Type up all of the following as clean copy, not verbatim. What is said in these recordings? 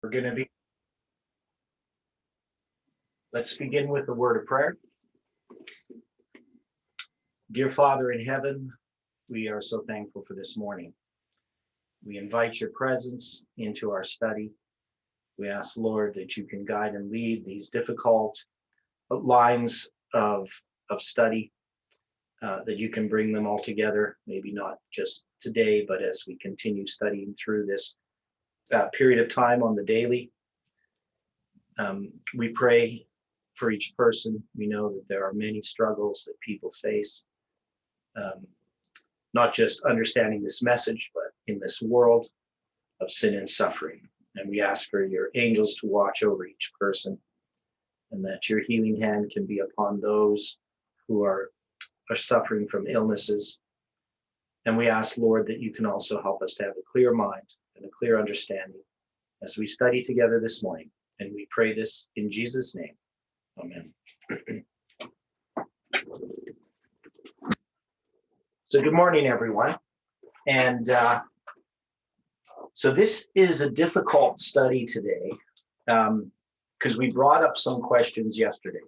We're going to be, let's begin with a word of prayer. Dear Father in heaven, we are so thankful for this morning. We invite your presence into our study. We ask, Lord, that you can guide and lead these difficult lines of study, that you can bring them all together, maybe not just today, but as we continue studying through this period of time on the daily. We pray for each person. We know that there are many struggles that people face, not just understanding this message, but in this world of sin and suffering. And we ask for your angels to watch over each person, and that your healing hand can be upon those who are suffering from illnesses. And we ask, Lord, that you can also help us to have a clear mind and a clear understanding as we study together this morning. And we pray this in Jesus' name. Amen. So good morning, everyone. And so this is a difficult study today because we brought up some questions yesterday.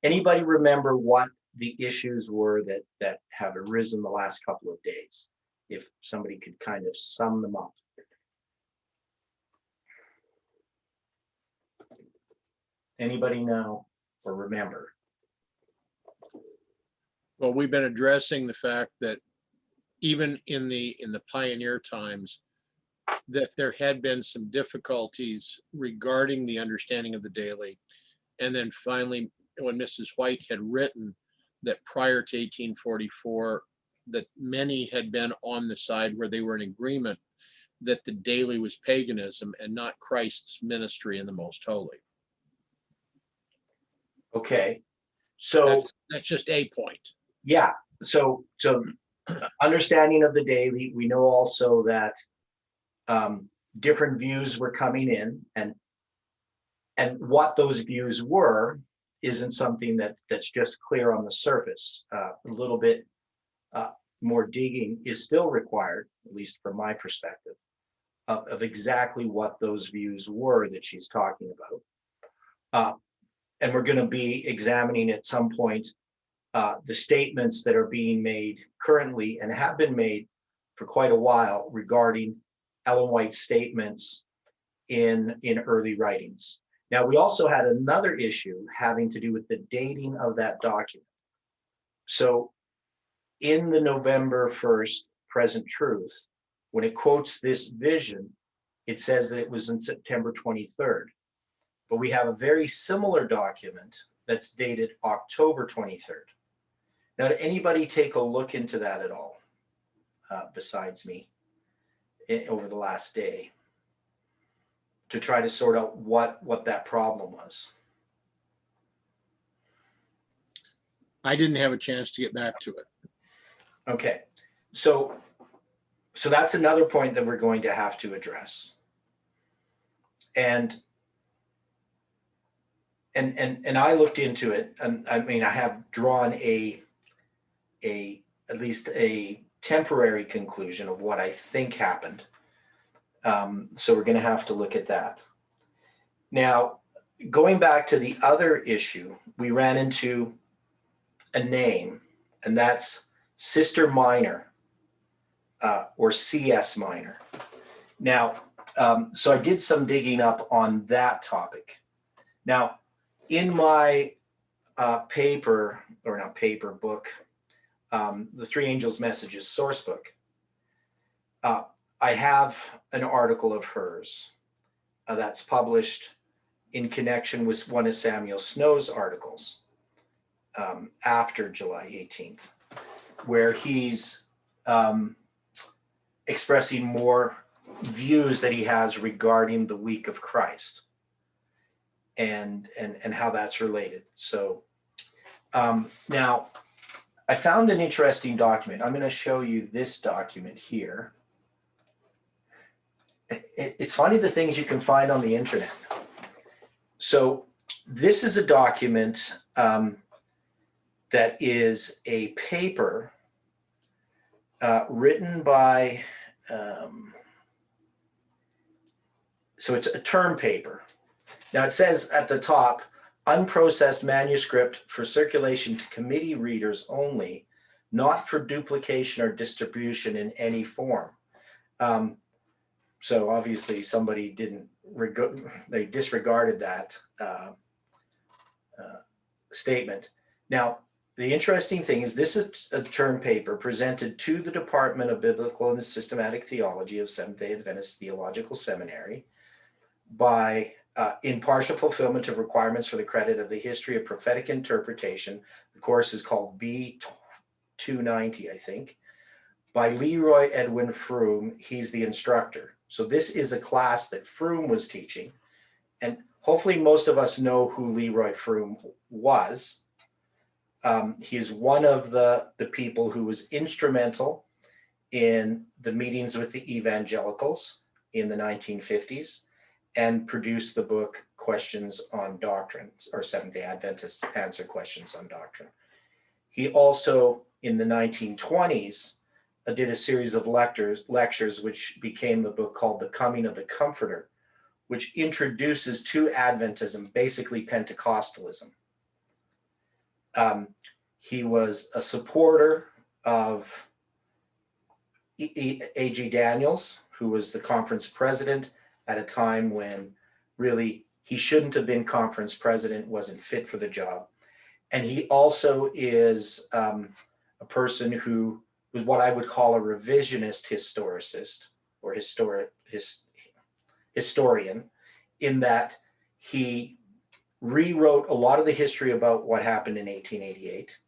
Anybody remember what the issues were that have arisen the last couple of days? If somebody could kind of sum them up. Anybody know or remember? Well, we've been addressing the fact that even in the pioneer times, that there had been some difficulties regarding the understanding of the daily. And then finally, when Mrs. White had written that prior to 1844, that many had been on the side where they were in agreement that the daily was paganism and not Christ's ministry in the most holy. Okay, so that's just a point. Yeah, so understanding of the daily, we know also that different views were coming in, and what those views were isn't something that's just clear on the surface. A little bit more digging is still required, at least from my perspective, of exactly what those views were that she's talking about. And we're going to be examining at some point the statements that are being made currently and have been made for quite a while regarding Ellen White's statements in early writings. Now, we also had another issue having to do with the dating of that document. So in the November 1st Present Truth, when it quotes this vision, it says that it was in September 23rd. But we have a very similar document that's dated October 23rd. Now, did anybody take a look into that at all, besides me, over the last day, to try to sort out what that problem was? I didn't have a chance to get back to it. Okay, so that's another point that we're going to have to address. And I looked into it, and I mean, I have drawn at least a temporary conclusion of what I think happened. So we're going to have to look at that. Now, going back to the other issue, we ran into a name, and that's Sister Minor, or CS Minor. Now, so I did some digging up on that topic. Now, in my book, the Three Angels Messages source book, I have an article of hers that's published in connection with one of Samuel Snow's articles after July 18th, where he's expressing more views that he has regarding the week of Christ and how that's related. So now I found an interesting document. I'm going to show you this document here. It's funny the things you can find on the internet. So this is a document that is a paper written by so it's a term paper. Now it says at the top, unprocessed manuscript for circulation to committee readers only, not for duplication or distribution in any form. So obviously somebody they disregarded that statement. Now, the interesting thing is this is a term paper presented to the Department of Biblical and Systematic Theology of Seventh-day Adventist Theological Seminary by in partial fulfillment of requirements for the credit of the history of prophetic interpretation. The course is called B290, I think, by Leroy Edwin Froome. He's the instructor. So this is a class that Froome was teaching. And hopefully most of us know who Leroy Froome was. He's one of the people who was instrumental in the meetings with the evangelicals in the 1950s and produced the book Questions on Doctrine, or Seventh-day Adventists Answer Questions on Doctrine. He also, in the 1920s, did a series of lectures which became the book called The Coming of the Comforter, which introduces to Adventism basically Pentecostalism. He was a supporter of A.G. Daniels, who was the conference president at a time when really he shouldn't have been conference president, wasn't fit for the job. And he also is a person who was what I would call a revisionist historicist or historian, in that he rewrote a lot of the history about what happened in 1888.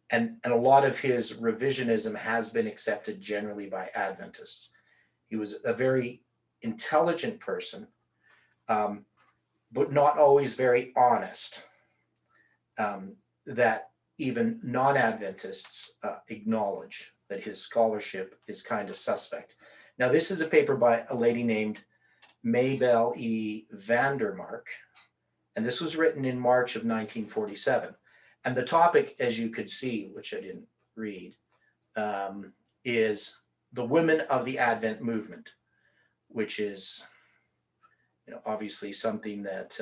And a lot of his revisionism has been accepted generally by Adventists. He was a very intelligent person, but not always very honest, that even non-Adventists acknowledge that his scholarship is kind of suspect. Now, this is a paper by a lady named Maybelle E. Vandermark, and this was written in March of 1947. And the topic, as you could see, which I didn't read, is the women of the Advent movement, which is, obviously something that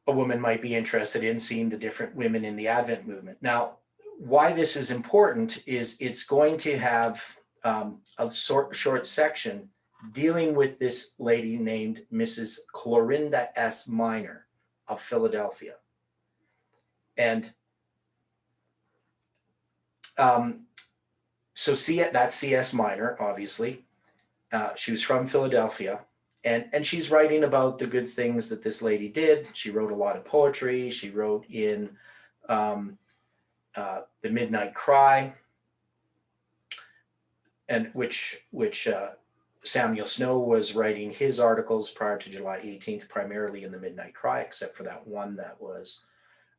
a woman might be interested in, seeing the different women in the Advent movement. Now, why this is important is it's going to have a short section dealing with this lady named Mrs. Clorinda S. Minor of Philadelphia. And so that's C.S. Minor, obviously. She was from Philadelphia, and she's writing about the good things that this lady did. She wrote a lot of poetry. She wrote in The Midnight Cry, and which Samuel Snow was writing his articles prior to July 18th, primarily in The Midnight Cry, except for that one that was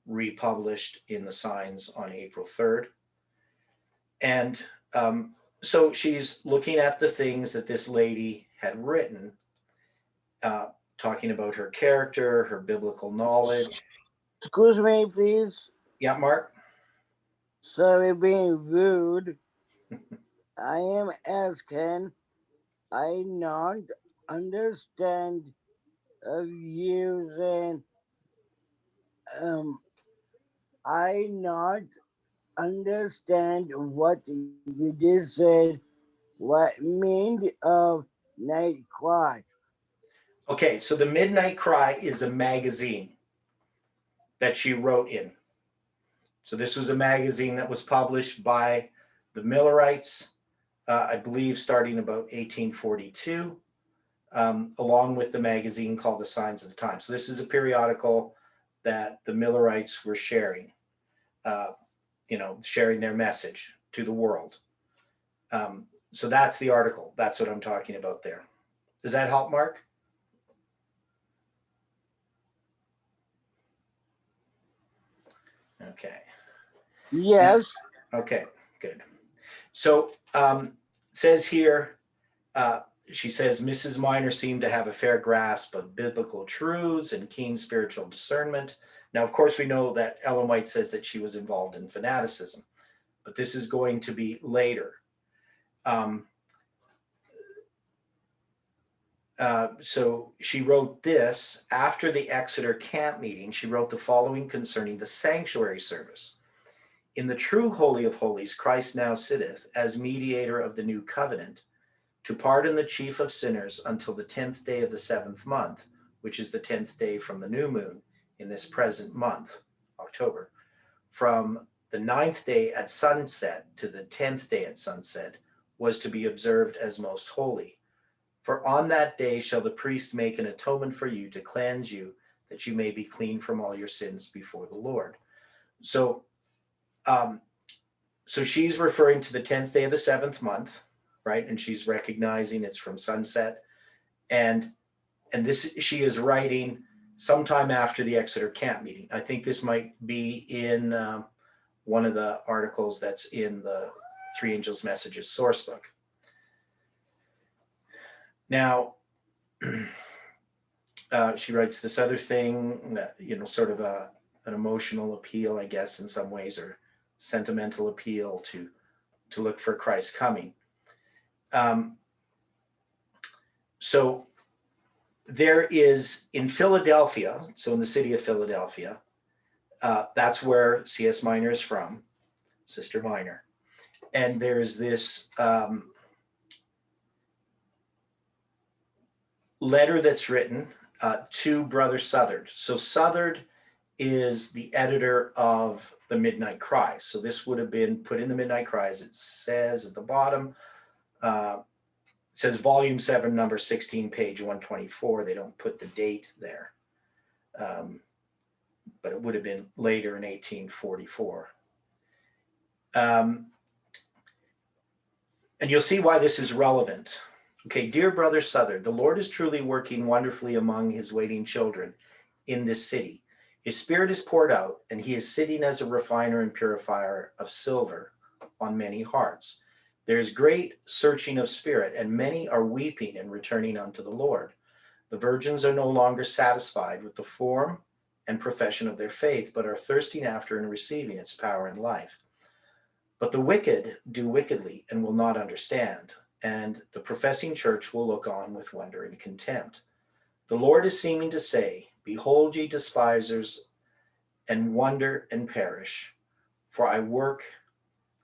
republished in the Signs on April 3rd. And so she's looking at the things that this lady had written, talking about her character, her biblical knowledge. Excuse me, please. Yeah, Mark? Sorry being rude. I am asking, I not understand of using, I not understand what you just said, what mean of night cry. Okay, so The Midnight Cry is a magazine that she wrote in. So this was a magazine that was published by the Millerites, I believe starting about 1842, along with the magazine called The Signs of the Times. So this is a periodical that the Millerites were sharing, sharing their message to the world. So that's the article. That's what I'm talking about there. Does that help, Mark? Okay. Yes. Okay, good. So says here, she says, Mrs. Minor seemed to have a fair grasp of biblical truths and keen spiritual discernment. Now, of course, we know that Ellen White says that she was involved in fanaticism, but this is going to be later. So she wrote this after the Exeter camp meeting. She wrote the following concerning the sanctuary service. In the true Holy of Holies, Christ now sitteth as mediator of the new covenant to pardon the chief of sinners until the 10th day of the 7th month, which is the 10th day from the new moon in this present month, October. From the 9th day at sunset to the 10th day at sunset was to be observed as most holy. For on that day shall the priest make an atonement for you to cleanse you, that you may be clean from all your sins before the Lord. So, so she's referring to the 10th day of the 7th month, right? And she's recognizing it's from sunset. And this, she is writing sometime after the Exeter camp meeting. I think this might be in one of the articles that's in the Three Angels Messages source book. Now, she writes this other thing that, sort of an emotional appeal, I guess, in some ways, or sentimental appeal to look for Christ's coming. So there is in Philadelphia, so in the city of Philadelphia, that's where C.S. Minor is from, Sister Minor. And there's this letter that's written to Brother Southard. So Southard is the editor of the Midnight Cry. So this would have been put in the Midnight Cry, as it says at the bottom. It says volume 7, number 16, page 124. They don't put the date there. But it would have been later in 1844. And you'll see why this is relevant. Okay, dear Brother Southard, the Lord is truly working wonderfully among his waiting children in this city. His spirit is poured out, and he is sitting as a refiner and purifier of silver on many hearts. There is great searching of spirit, and many are weeping and returning unto the Lord. The virgins are no longer satisfied with the form and profession of their faith, but are thirsting after and receiving its power and life. But the wicked do wickedly and will not understand, and the professing church will look on with wonder and contempt. The Lord is seeming to say, behold ye despisers, and wonder and perish, for I work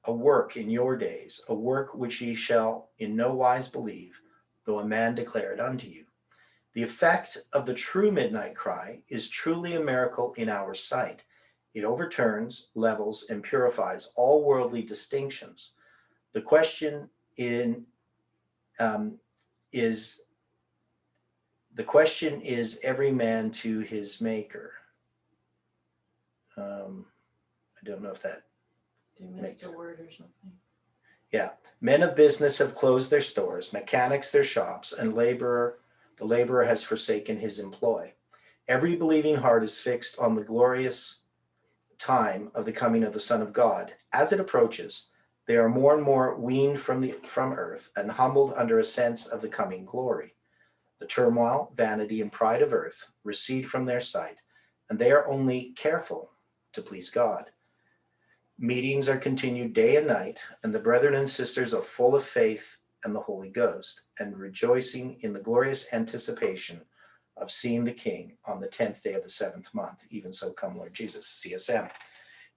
a work in your days, a work which ye shall in no wise believe, though a man declare it unto you. The effect of the true midnight cry is truly a miracle in our sight. It overturns, levels, and purifies all worldly distinctions. The question is every man to his maker. I don't know if that. They missed a word or something. Yeah. Men of business have closed their stores, mechanics their shops, and the laborer has forsaken his employ. Every believing heart is fixed on the glorious time of the coming of the Son of God. As it approaches, they are more and more weaned from earth and humbled under a sense of the coming glory. The turmoil, vanity, and pride of earth recede from their sight, and they are only careful to please God. Meetings are continued day and night, and the brethren and sisters are full of faith and the Holy Ghost, and rejoicing in the glorious anticipation of seeing the King on the 10th day of the 7th month. Even so come Lord Jesus, CSM.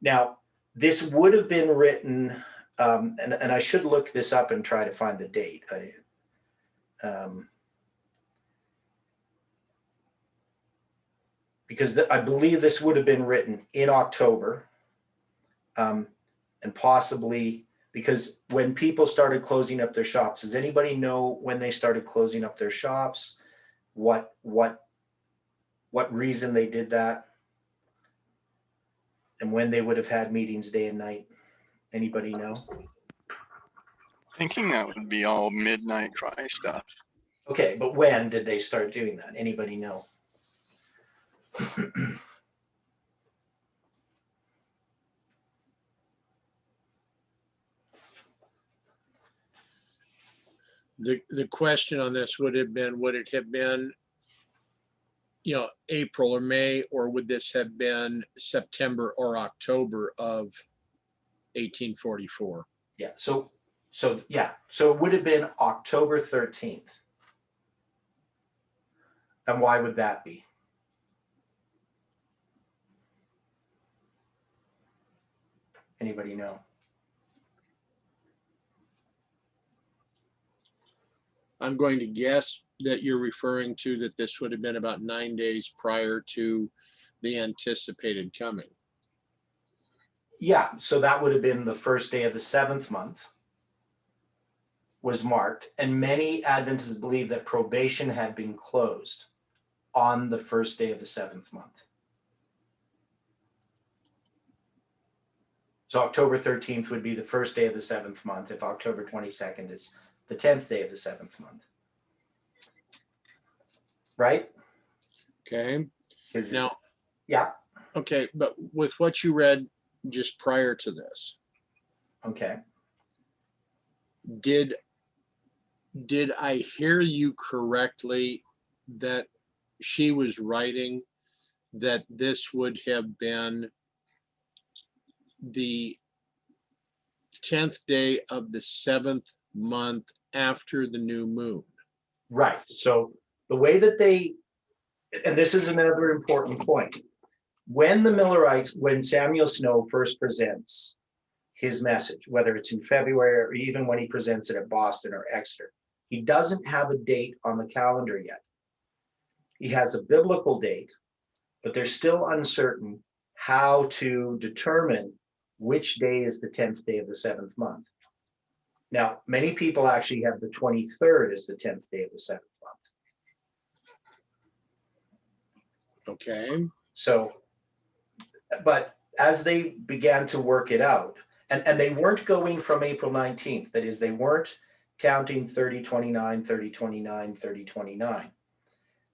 Now, this would have been written, and I should look this up and try to find the date. Because I believe this would have been written in October, and possibly because when people started closing up their shops, does anybody know when they started closing up their shops? What reason they did that? And when they would have had meetings day and night? Anybody know? Thinking that would be all midnight cry stuff. Okay, but when did they start doing that? Anybody know? The question on this would it have been, April or May, or would this have been September or October of 1844? Yeah, so it would have been October 13th. And why would that be? Anybody know? I'm going to guess that you're referring to that this would have been about 9 days prior to the anticipated coming. Yeah, so that would have been the first day of the seventh month was marked, and many Adventists believe that probation had been closed on the first day of the seventh month. So October 13th would be the first day of the seventh month, if October 22nd is the 10th day of the seventh month. Right? Okay. 'Cause Now, it's- yeah, okay, but with what you read just prior to this, okay. did I hear you correctly that she was writing that this would have been the 10th day of the seventh month after the new moon? Right. So the way that they, and this is another important point, when the Millerites, when Samuel Snow first presents his message, whether it's in February or even when he presents it at Boston or Exeter, he doesn't have a date on the calendar yet. He has a biblical date, but they're still uncertain how to determine which day is the 10th day of the seventh month. Now, many people actually have the 23rd as the 10th day of the seventh month. Okay. So, but as they began to work it out, and they weren't going from April 19th, that is, they weren't counting 30/29, 30/29,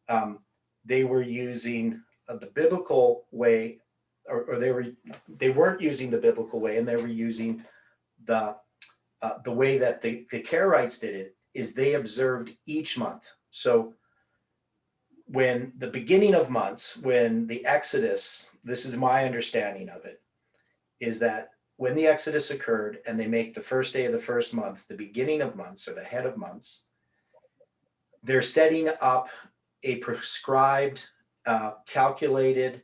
30/29. They were using the biblical way, or they weren't using the biblical way, and they were using the way that the Karaites did it is they observed each month. So when the beginning of months, when the Exodus, this is my understanding of it, is that when the Exodus occurred and they make the first day of the first month, the beginning of months or the head of months, they're setting up a prescribed, calculated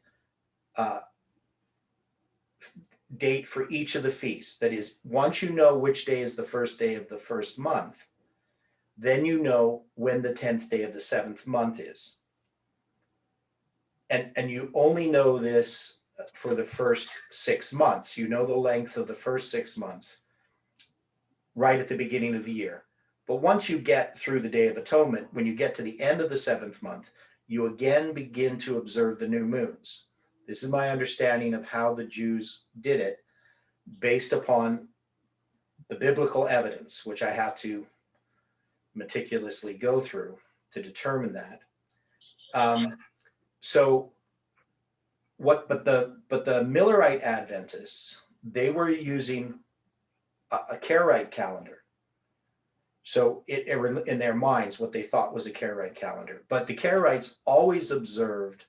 date for each of the feasts. That is, once you know which day is the first day of the first month, then you know when the 10th day of the seventh month is. And you only know this for the first 6 months. You know the length of the first 6 months right at the beginning of the year. But once you get through the Day of Atonement, when you get to the end of the seventh month, you again begin to observe the new moons. This is my understanding of how the Jews did it based upon the biblical evidence, which I had to meticulously go through to determine that. But the Millerite Adventists, they were using a Karaite calendar. So it in their minds, what they thought was a Karaite calendar. But the Karaites always observed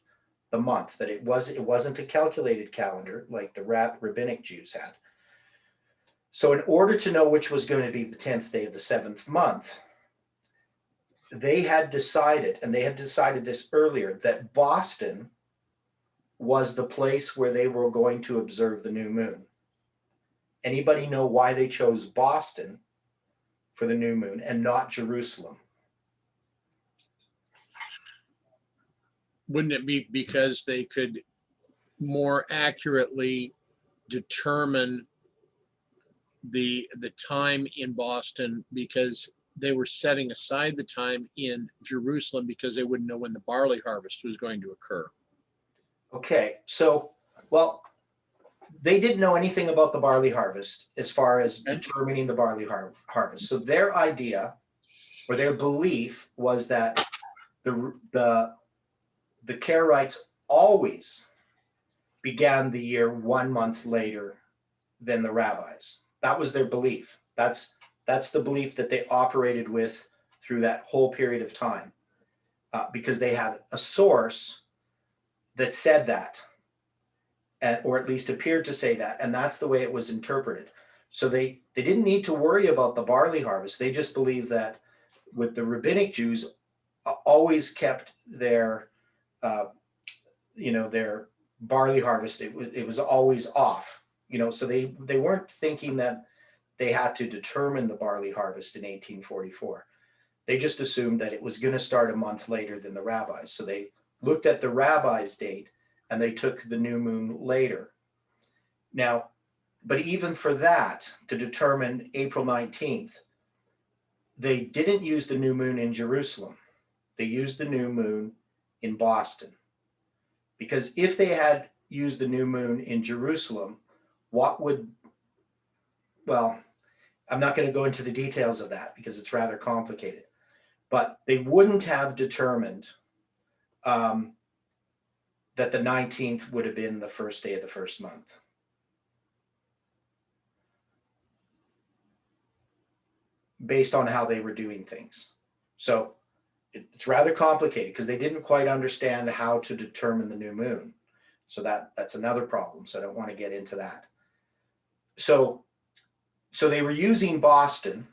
the month, that it wasn't a calculated calendar like the rabbinic Jews had. So in order to know which was going to be the 10th day of the seventh month, they had decided, and they had decided this earlier, that Boston was the place where they were going to observe the new moon. Anybody know why they chose Boston for the new moon and not Jerusalem? Wouldn't it be because they could more accurately determine the time in Boston, because they were setting aside the time in Jerusalem because they wouldn't know when the barley harvest was going to occur? Okay, so, well, they didn't know anything about the barley harvest as far as determining the barley harvest. So their idea or their belief was that the Karaites always began the year 1 month later than the rabbis. That was their belief. That's the belief that they operated with through that whole period of time, because they had a source that said that, or at least appeared to say that, and that's the way it was interpreted. So they didn't need to worry about the barley harvest. They just believed that with the rabbinic Jews, always kept their, their barley harvest. It was always off, so they weren't thinking that they had to determine the barley harvest in 1844. They just assumed that it was going to start a month later than the rabbis. So they looked at the rabbi's date and they took the new moon later. Now, but even for that, to determine April 19th, they didn't use the new moon in Jerusalem. They used the new moon in Boston. Because if they had used the new moon in Jerusalem, well, I'm not going to go into the details of that because it's rather complicated, but they wouldn't have determined that the 19th would have been the first day of the first month. Based on how they were doing things. So it's rather complicated because they didn't quite understand how to determine the new moon. So that's another problem. So I don't want to get into that. So they were using Boston,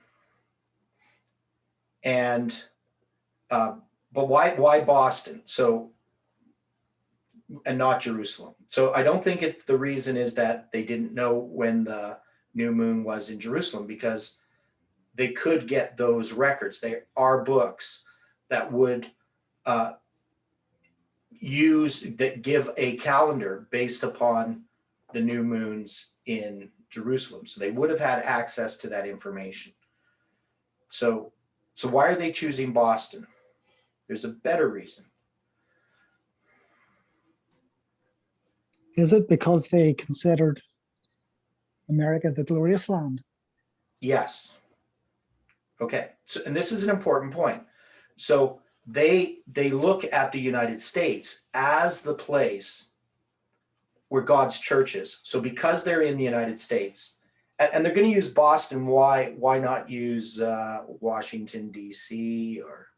and but why Boston? So, and not Jerusalem. So I don't think the reason is that they didn't know when the new moon was in Jerusalem, because they could get those records. They are books that would that give a calendar based upon the new moons in Jerusalem. So they would have had access to that information. So why are they choosing Boston? There's a better reason. Is it because they considered America the glorious land? Yes. Okay. So, and this is an important point. So they look at the United States as the place where God's church is. So because they're in the United States, and they're going to use Boston, why not use Washington, D.C. or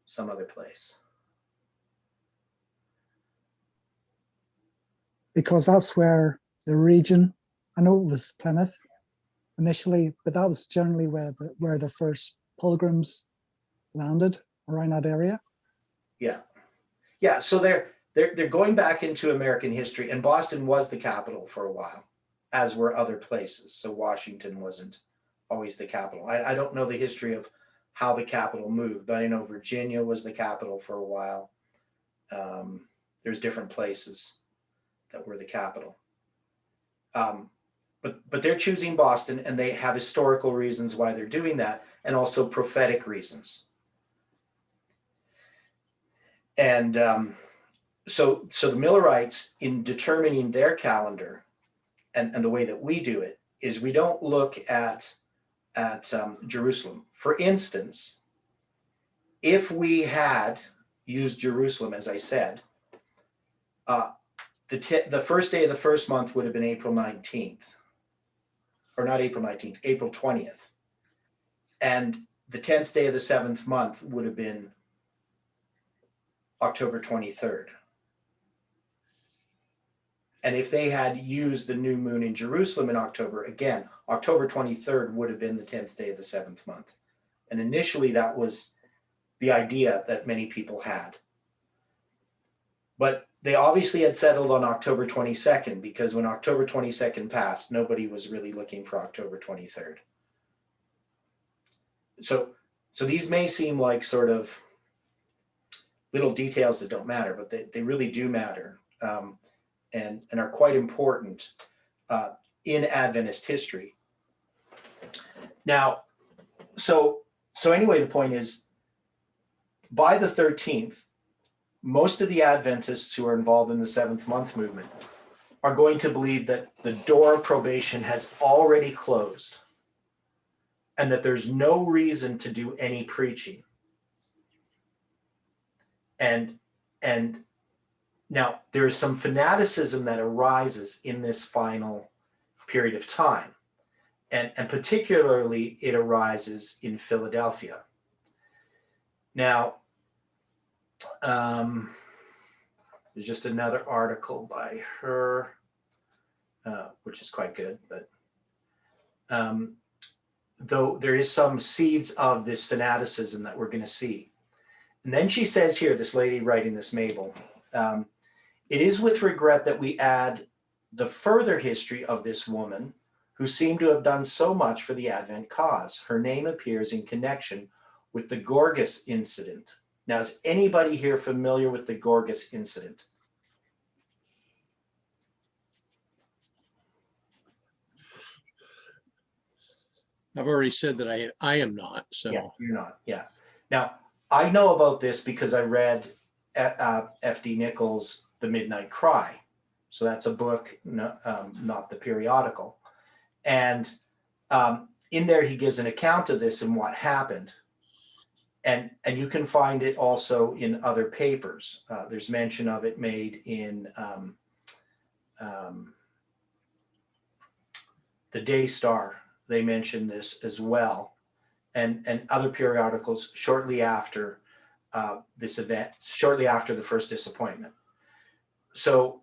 some other place? Because that's where the region, I know it was Plymouth initially, but that was generally where the first pilgrims landed, around that area. Yeah. So they're going back into American history, and Boston was the capital for a while, as were other places. So Washington wasn't always the capital. I don't know the history of how the capital moved, but I know Virginia was the capital for a while. There's different places that were the capital. But they're choosing Boston, and they have historical reasons why they're doing that, and also prophetic reasons. And so the Millerites, in determining their calendar, and the way that we do it, is we don't look at Jerusalem. For instance, if we had used Jerusalem, as I said, the first day of the first month would have been April 19th, or not April 19th, April 20th. And the 10th day of the seventh month would have been October 23rd. And if they had used the new moon in Jerusalem in October, again, October 23rd would have been the 10th day of the seventh month. And initially that was the idea that many people had. But they obviously had settled on October 22nd, because when October 22nd passed, nobody was really looking for October 23rd. So these may seem like sort of little details that don't matter, but they really do matter, and are quite important in Adventist history. Now, so anyway, the point is, by the 13th, most of the Adventists who are involved in the seventh month movement are going to believe that the door of probation has already closed, and that there's no reason to do any preaching. And now there's some fanaticism that arises in this final period of time. And particularly it arises in Philadelphia. Now, there's just another article by her, which is quite good, but though there is some seeds of this fanaticism that we're going to see. And then she says here, this lady writing this, Mabel, it is with regret that we add the further history of this woman who seemed to have done so much for the Advent cause. Her name appears in connection with the Gorgas incident. Now, is anybody here familiar with the Gorgas incident? I've already said that I am not, so. Yeah, you're not. Yeah. Now, I know about this because I read F.D. Nichols' The Midnight Cry. So that's a book, not the periodical. And in there, he gives an account of this and what happened. And you can find it also in other papers. There's mention of it made in the Day Star. They mention this as well, and other periodicals shortly after this event, shortly after the first disappointment. So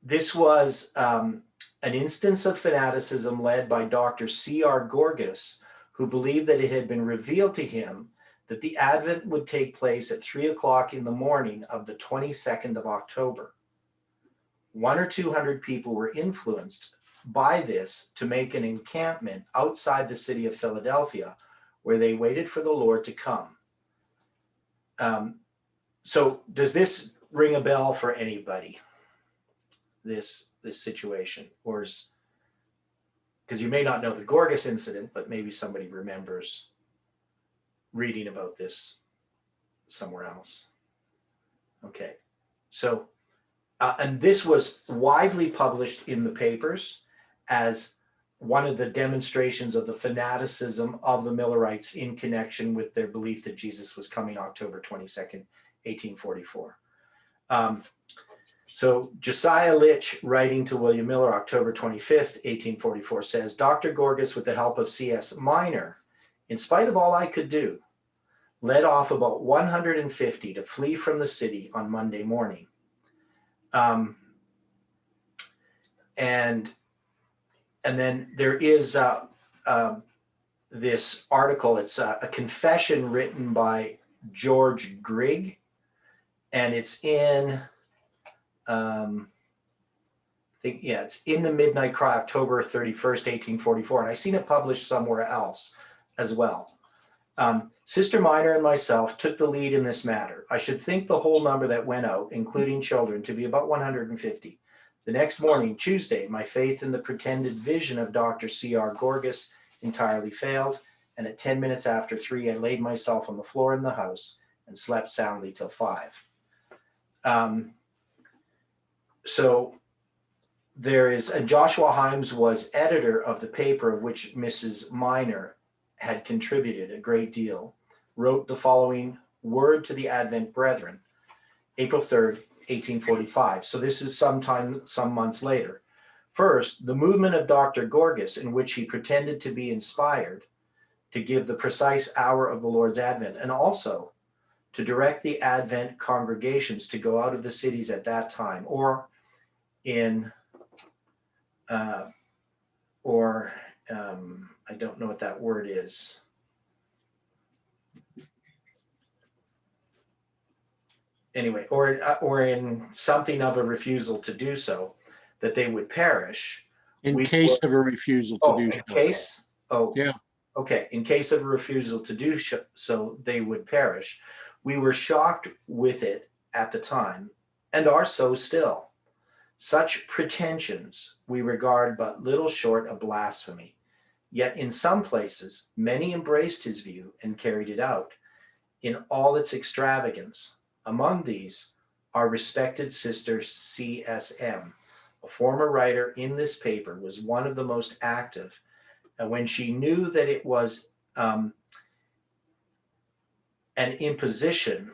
this was an instance of fanaticism led by Dr. C.R. Gorgas, who believed that it had been revealed to him that the Advent would take place at 3 o'clock in the morning of the 22nd of October. 100 or 200 people were influenced by this to make an encampment outside the city of Philadelphia, where they waited for the Lord to come. So does this ring a bell for anybody? This situation, or is, because you may not know the Gorgas incident, but maybe somebody remembers reading about this somewhere else. Okay, so and this was widely published in the papers as one of the demonstrations of the fanaticism of the Millerites in connection with their belief that Jesus was coming October 22nd, 1844. So Josiah Litch, writing to William Miller, October 25th, 1844, says, Dr. Gorgas, with the help of C.S. Minor, in spite of all I could do, led off about 150 to flee from the city on Monday morning. And then there is this article. It's a confession written by George Grigg, and it's in, it's in the Midnight Cry, October 31st, 1844, and I've seen it published somewhere else as well. Sister Minor and myself took the lead in this matter. I should think the whole number that went out, including children, to be about 150. The next morning, Tuesday, my faith in the pretended vision of Dr. C.R. Gorgas entirely failed, and at 10 minutes after 3, I laid myself on the floor in the house and slept soundly till 5. So there is, and Joshua Himes was editor of the paper of which Mrs. Minor had contributed a great deal, wrote the following word to the Advent Brethren, April 3rd, 1845. So this is some months later. First, the movement of Dr. Gorgas, in which he pretended to be inspired to give the precise hour of the Lord's Advent, and also to direct the Advent congregations to go out of the cities at that time, or I don't know what that word is. Anyway, or in something of a refusal to do so, that they would perish. In case of a refusal to do so. In case? Oh, yeah. Okay. In case of a refusal to do so, they would perish. We were shocked with it at the time, and are so still. Such pretensions we regard but little short of blasphemy. Yet in some places, many embraced his view and carried it out in all its extravagance. Among these, our respected sister C.S.M., a former writer in this paper, was one of the most active. And when she knew that it was an imposition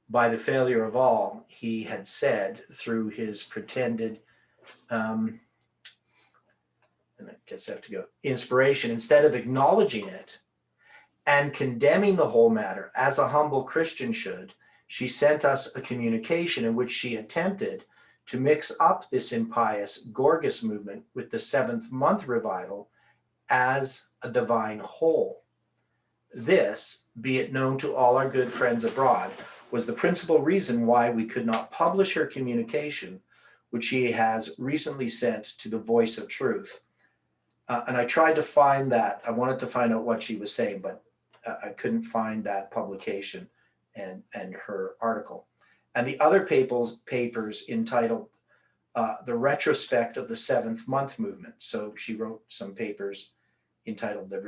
by the failure of all, he had said through his pretended, and I guess I have to go, inspiration, instead of acknowledging it and condemning the whole matter as a humble Christian should, she sent us a communication in which she attempted to mix up this impious Gorgas movement with the 7th month revival as a divine whole. This, be it known to all our good friends abroad, was the principal reason why we could not publish her communication, which she has recently sent to the Voice of Truth. And I tried to find that. I wanted to find out what she was saying, but I couldn't find that publication and her article. And the other papers entitled The Retrospect of the Seventh Month Movement. So she wrote some papers entitled The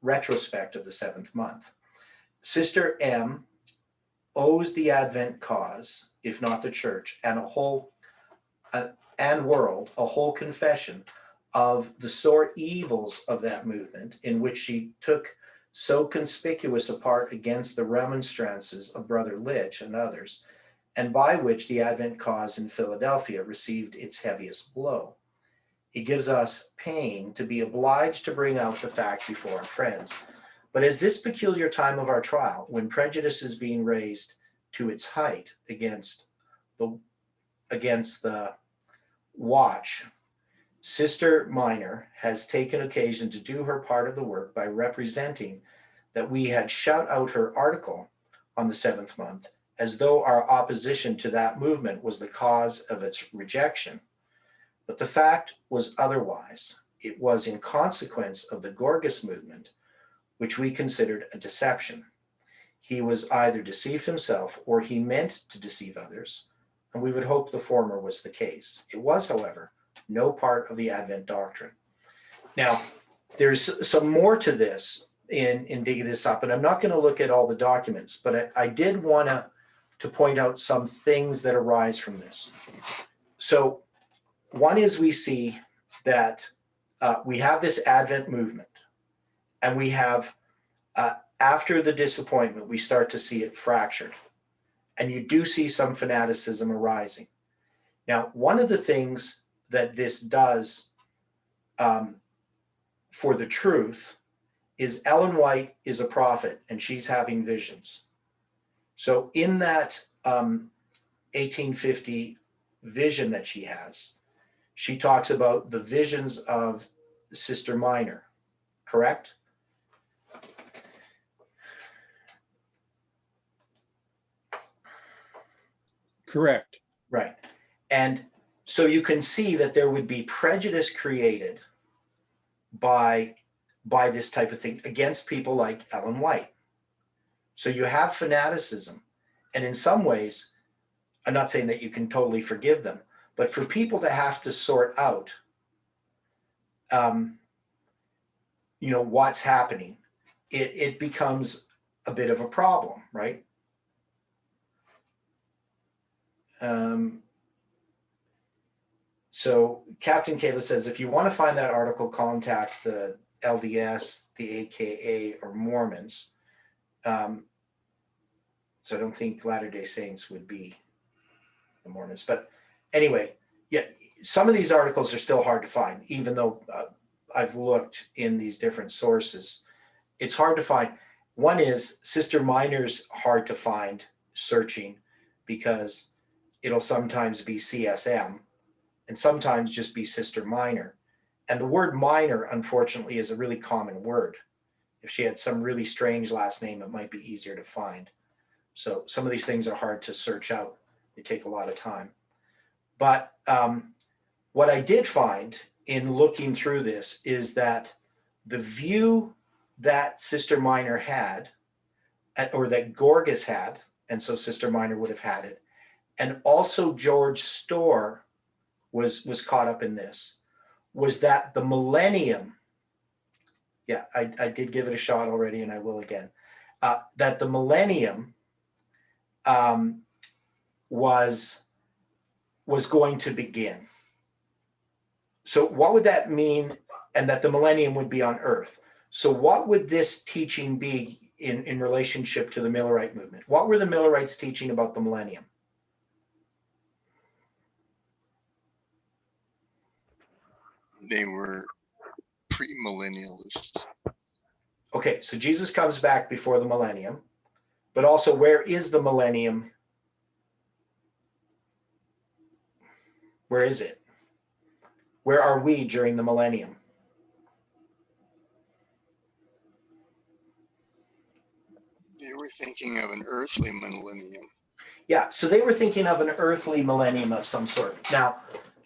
Retrospect of the Seventh Month. Sister M owes the Advent cause, if not the church, and world, a whole confession of the sore evils of that movement, in which she took so conspicuous a part against the remonstrances of Brother Litch and others, and by which the Advent cause in Philadelphia received its heaviest blow. It gives us pain to be obliged to bring out the fact before our friends. But as this peculiar time of our trial, when prejudice is being raised to its height against the watch, Sister Minor has taken occasion to do her part of the work by representing that we had shout out her article on the seventh month as though our opposition to that movement was the cause of its rejection. But the fact was otherwise. It was in consequence of the Gorgas movement, which we considered a deception. He was either deceived himself or he meant to deceive others, and we would hope the former was the case. It was, however, no part of the Advent doctrine. Now, there's some more to this in digging this up, and I'm not going to look at all the documents, but I did want to point out some things that arise from this. So one is we see that we have this Advent movement, and we have, after the disappointment, we start to see it fractured. And you do see some fanaticism arising. Now, one of the things that this does for the truth is Ellen White is a prophet and she's having visions. So in that 1850 vision that she has, she talks about the visions of Sister Minor, correct? Correct. Right. And so you can see that there would be prejudice created by this type of thing against people like Ellen White. So you have fanaticism. And in some ways, I'm not saying that you can totally forgive them, but for people to have to sort out, what's happening, it becomes a bit of a problem, right? So Captain Kayla says, if you want to find that article, contact the LDS, the AKA, or Mormons. So I don't think Latter-day Saints would be the Mormons. But anyway, yeah, some of these articles are still hard to find, even though I've looked in these different sources. It's hard to find. One is Sister Minor's hard to find searching because it'll sometimes be CSM and sometimes just be Sister Minor. And the word minor, unfortunately, is a really common word. If she had some really strange last name, it might be easier to find. So some of these things are hard to search out. They take a lot of time. But what I did find in looking through this is that the view that Sister Minor had, or that Gorgas had, and so Sister Minor would have had it, and also George Storr was caught up in this, was that the millennium, yeah, I did give it a shot already and I will again, that the millennium was going to begin. So what would that mean? And that the millennium would be on earth. So what would this teaching be in relationship to the Millerite movement? What were the Millerites teaching about the millennium? They were premillennialists. Okay, so Jesus comes back before the millennium, but also where is the millennium? Where is it? Where are we during the millennium? were thinking of an earthly millennium. Yeah, so they were thinking of an earthly millennium of some sort. Now,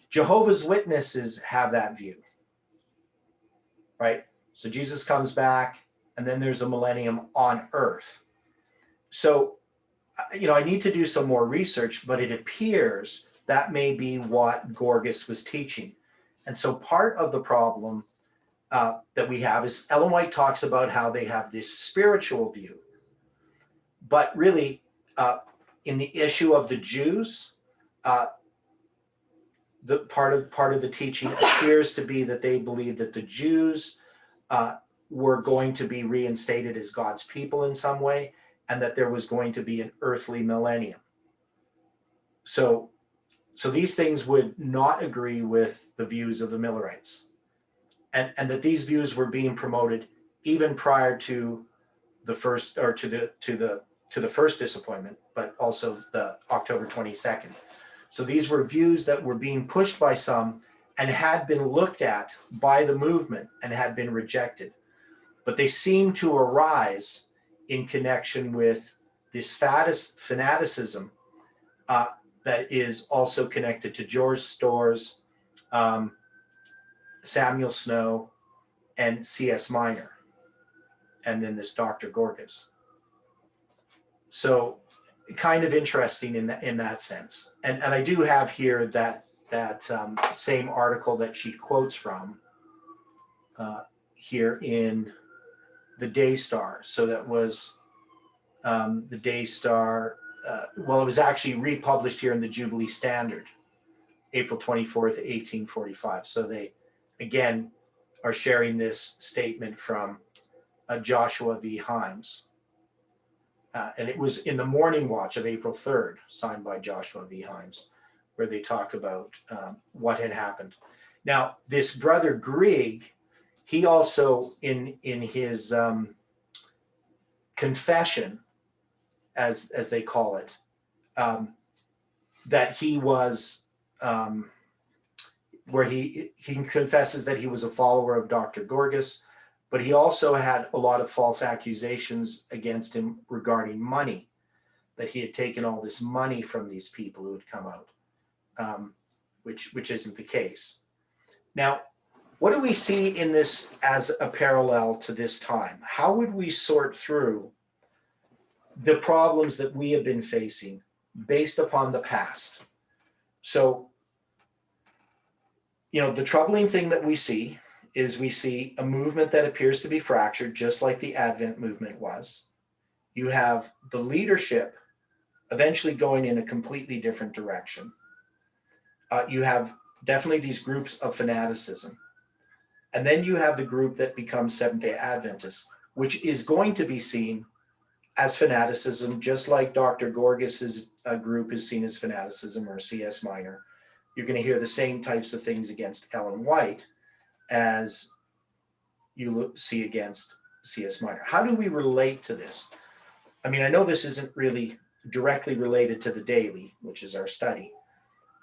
Jehovah's Witnesses have that view, right? So Jesus comes back, and then there's a millennium on earth. So, I need to do some more research, but it appears that may be what Gorgas was teaching. And so part of the problem that we have is Ellen White talks about how they have this spiritual view, but really in the issue of the Jews, the part of the teaching appears to be that they believe that the Jews were going to be reinstated as God's people in some way, and that there was going to be an earthly millennium. So these things would not agree with the views of the Millerites, and that these views were being promoted even prior to the first, or to the first disappointment, but also the October 22nd. So these were views that were being pushed by some and had been looked at by the movement and had been rejected. But they seem to arise in connection with this fanaticism that is also connected to George Storrs, Samuel Snow, and C.S. Minor, and then this Dr. Gorgas. So kind of interesting in that sense. And I do have here that same article that she quotes from here in the Daystar. So that was the Daystar. Well, it was actually republished here in the Jubilee Standard, April 24th, 1845. So they, again, are sharing this statement from Joshua V. Himes. And it was in the Morning Watch of April 3rd, signed by Joshua V. Himes, where they talk about what had happened. Now, this brother Grieg, he also, in his confession, as they call it, that he was, where he confesses that he was a follower of Dr. Gorgas, but he also had a lot of false accusations against him regarding money, that he had taken all this money from these people who had come out, which isn't the case. Now, what do we see in this as a parallel to this time? How would we sort through the problems that we have been facing based upon the past? So, the troubling thing that we see is we see a movement that appears to be fractured, just like the Advent movement was. You have the leadership eventually going in a completely different direction. You have definitely these groups of fanaticism. And then you have the group that becomes Seventh-day Adventists, which is going to be seen as fanaticism, just like Dr. Gorgas's group is seen as fanaticism, or C.S. Minor. You're going to hear the same types of things against Ellen White as you see against C.S. Minor. How do we relate to this? I mean, I know this isn't really directly related to the daily, which is our study,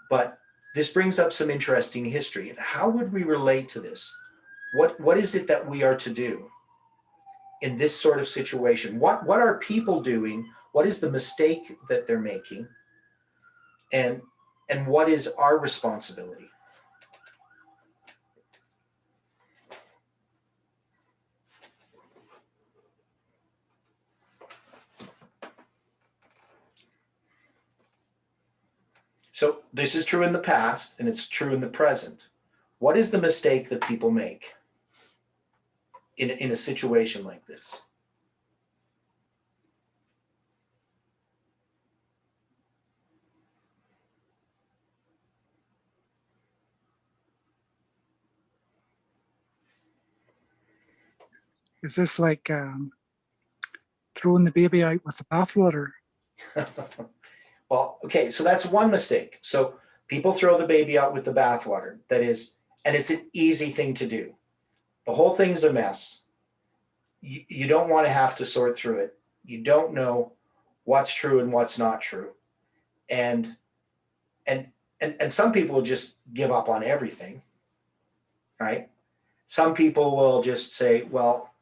but this brings up some interesting history. And how would we relate to this? What is it that we are to do in this sort of situation? What are people doing? What is the mistake that they're making? And what is our responsibility? So this is true in the past, and it's true in the present. What is the mistake that people make in a situation like this? Is this like throwing the baby out with the bathwater? Well, okay, so that's one mistake. So people throw the baby out with the bathwater. That is, and it's an easy thing to do. The whole thing's a mess. You don't want to have to sort through it. You don't know what's true and what's not true. And some people will just give up on everything, right? Some people will just say, well,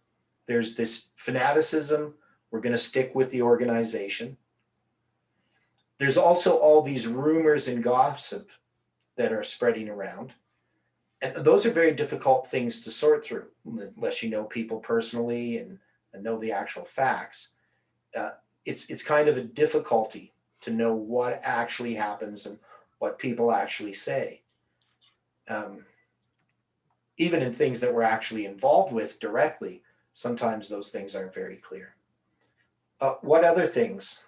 there's this fanaticism, We're going to stick with the organization. There's also all these rumors and gossip that are spreading around. And those are very difficult things to sort through, unless you know people personally and know the actual facts. It's kind of a difficulty to know what actually happens and what people actually say. Even in things that we're actually involved with directly, sometimes those things aren't very clear. What other things?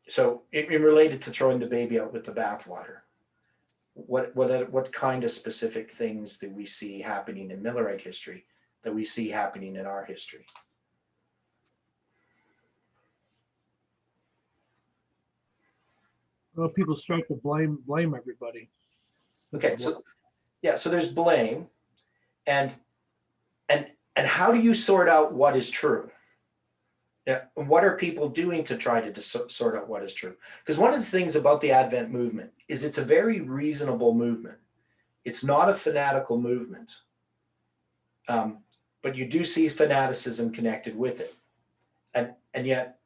So in related to throwing the baby out with the bathwater, what kind of specific things do we see happening in Millerite history that we see happening in our history? Well, people start to blame everybody. Okay, so yeah, so there's blame, and how do you sort out what is true? Yeah, what are people doing to try to sort out what is true? Because one of the things about the Advent movement is it's a very reasonable movement. It's not a fanatical movement, but you do see fanaticism connected with it, and yet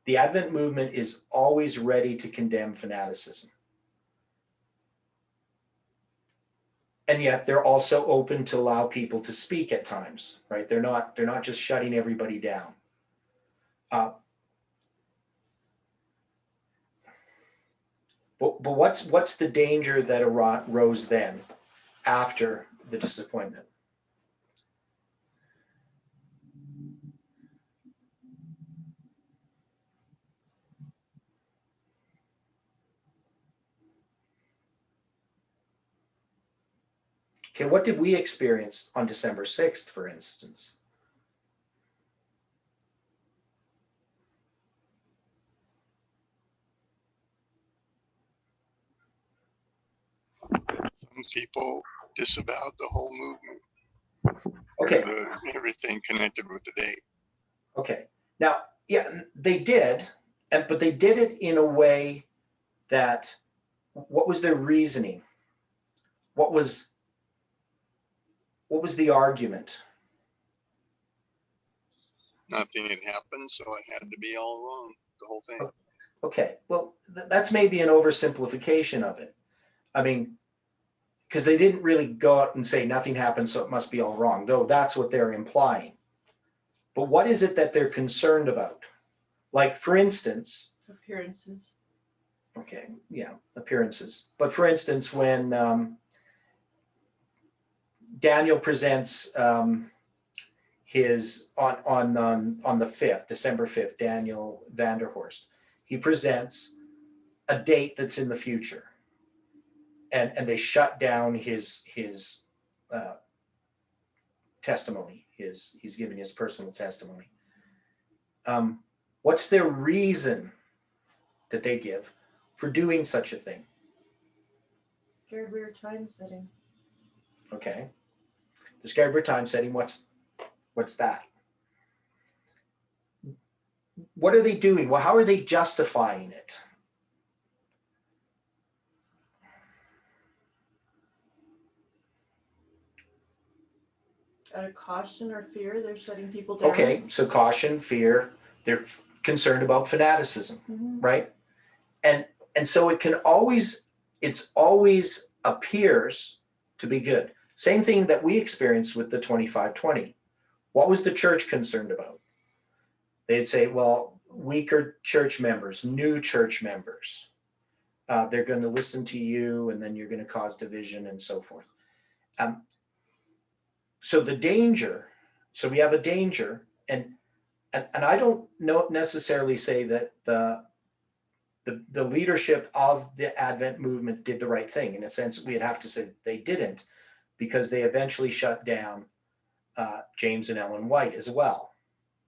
the Advent movement is always ready to condemn fanaticism. And yet they're also open to allow people to speak at times, right? They're not just shutting everybody down. But what's the danger that arose then after the disappointment? Okay, what did we experience on December 6th, for instance? Some people disavowed the whole movement. Okay. Everything connected with the date. Okay. Now, yeah, they did, but they did it in a way that, what was their reasoning? What was the argument? Nothing had happened, so it had to be all wrong, the whole thing. Okay, well, that's maybe an oversimplification of it. I mean, because they didn't really go out and say nothing happened, so it must be all wrong, though that's what they're implying. But what is it that they're concerned about? Like, for instance, Appearances. okay, yeah, appearances. But for instance, when Daniel presents his on the 5th, December 5th, Daniel Vanderhorst, he presents a date that's in the future, and they shut down his testimony. He's giving his personal testimony. What's their reason that they give for doing such a thing? Scared we were time setting. Okay, the scared we're time setting. What's that? What are they doing? Well, how are they justifying it? Out of caution or fear, they're shutting people down. Okay, so caution, fear, they're concerned about fanaticism, right? And so it's always appears to be good. Same thing that we experienced with the 2520. What was the church concerned about? They'd say, well, weaker church members, new church members, they're going to listen to you, and then you're going to cause division and so forth. So the danger, so we have a danger, and I don't necessarily say that the leadership of the Advent movement did the right thing. In a sense, we'd have to say they didn't, because they eventually shut down James and Ellen White as well,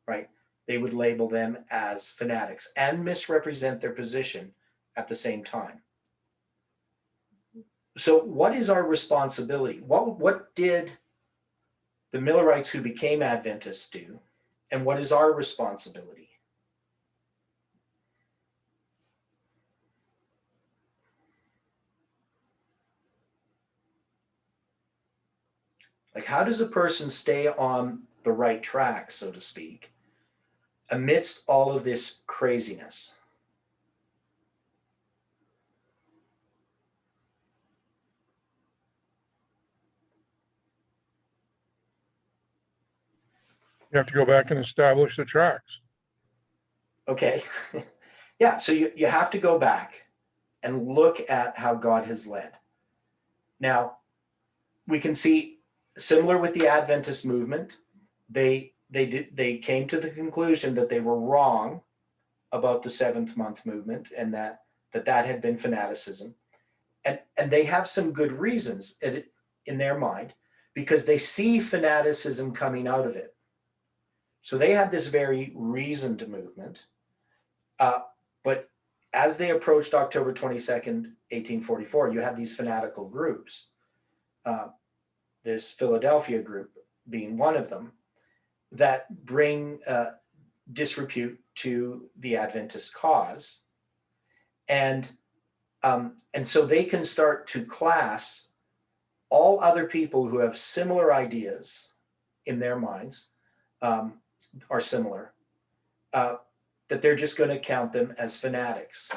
right? They would label them as fanatics and misrepresent their position at the same time. So what is our responsibility? What did the Millerites who became Adventists do? And what is our responsibility? Like, how does a person stay on the right track, so to speak, amidst all of this craziness. You have to go back and establish the tracks. Okay. Yeah, so you have to go back and look at how God has led. Now, we can see similar with the Adventist movement, they came to the conclusion that they were wrong about the seventh month movement, and that had been fanaticism. And they have some good reasons in their mind, because they see fanaticism coming out of it. So they had this very reasoned movement. But as they approached October 22nd, 1844, you had these fanatical groups, this Philadelphia group being one of them, that bring disrepute to the Adventist cause. And so they can start to class all other people who have similar ideas in their minds, are similar, that they're just going to count them as fanatics.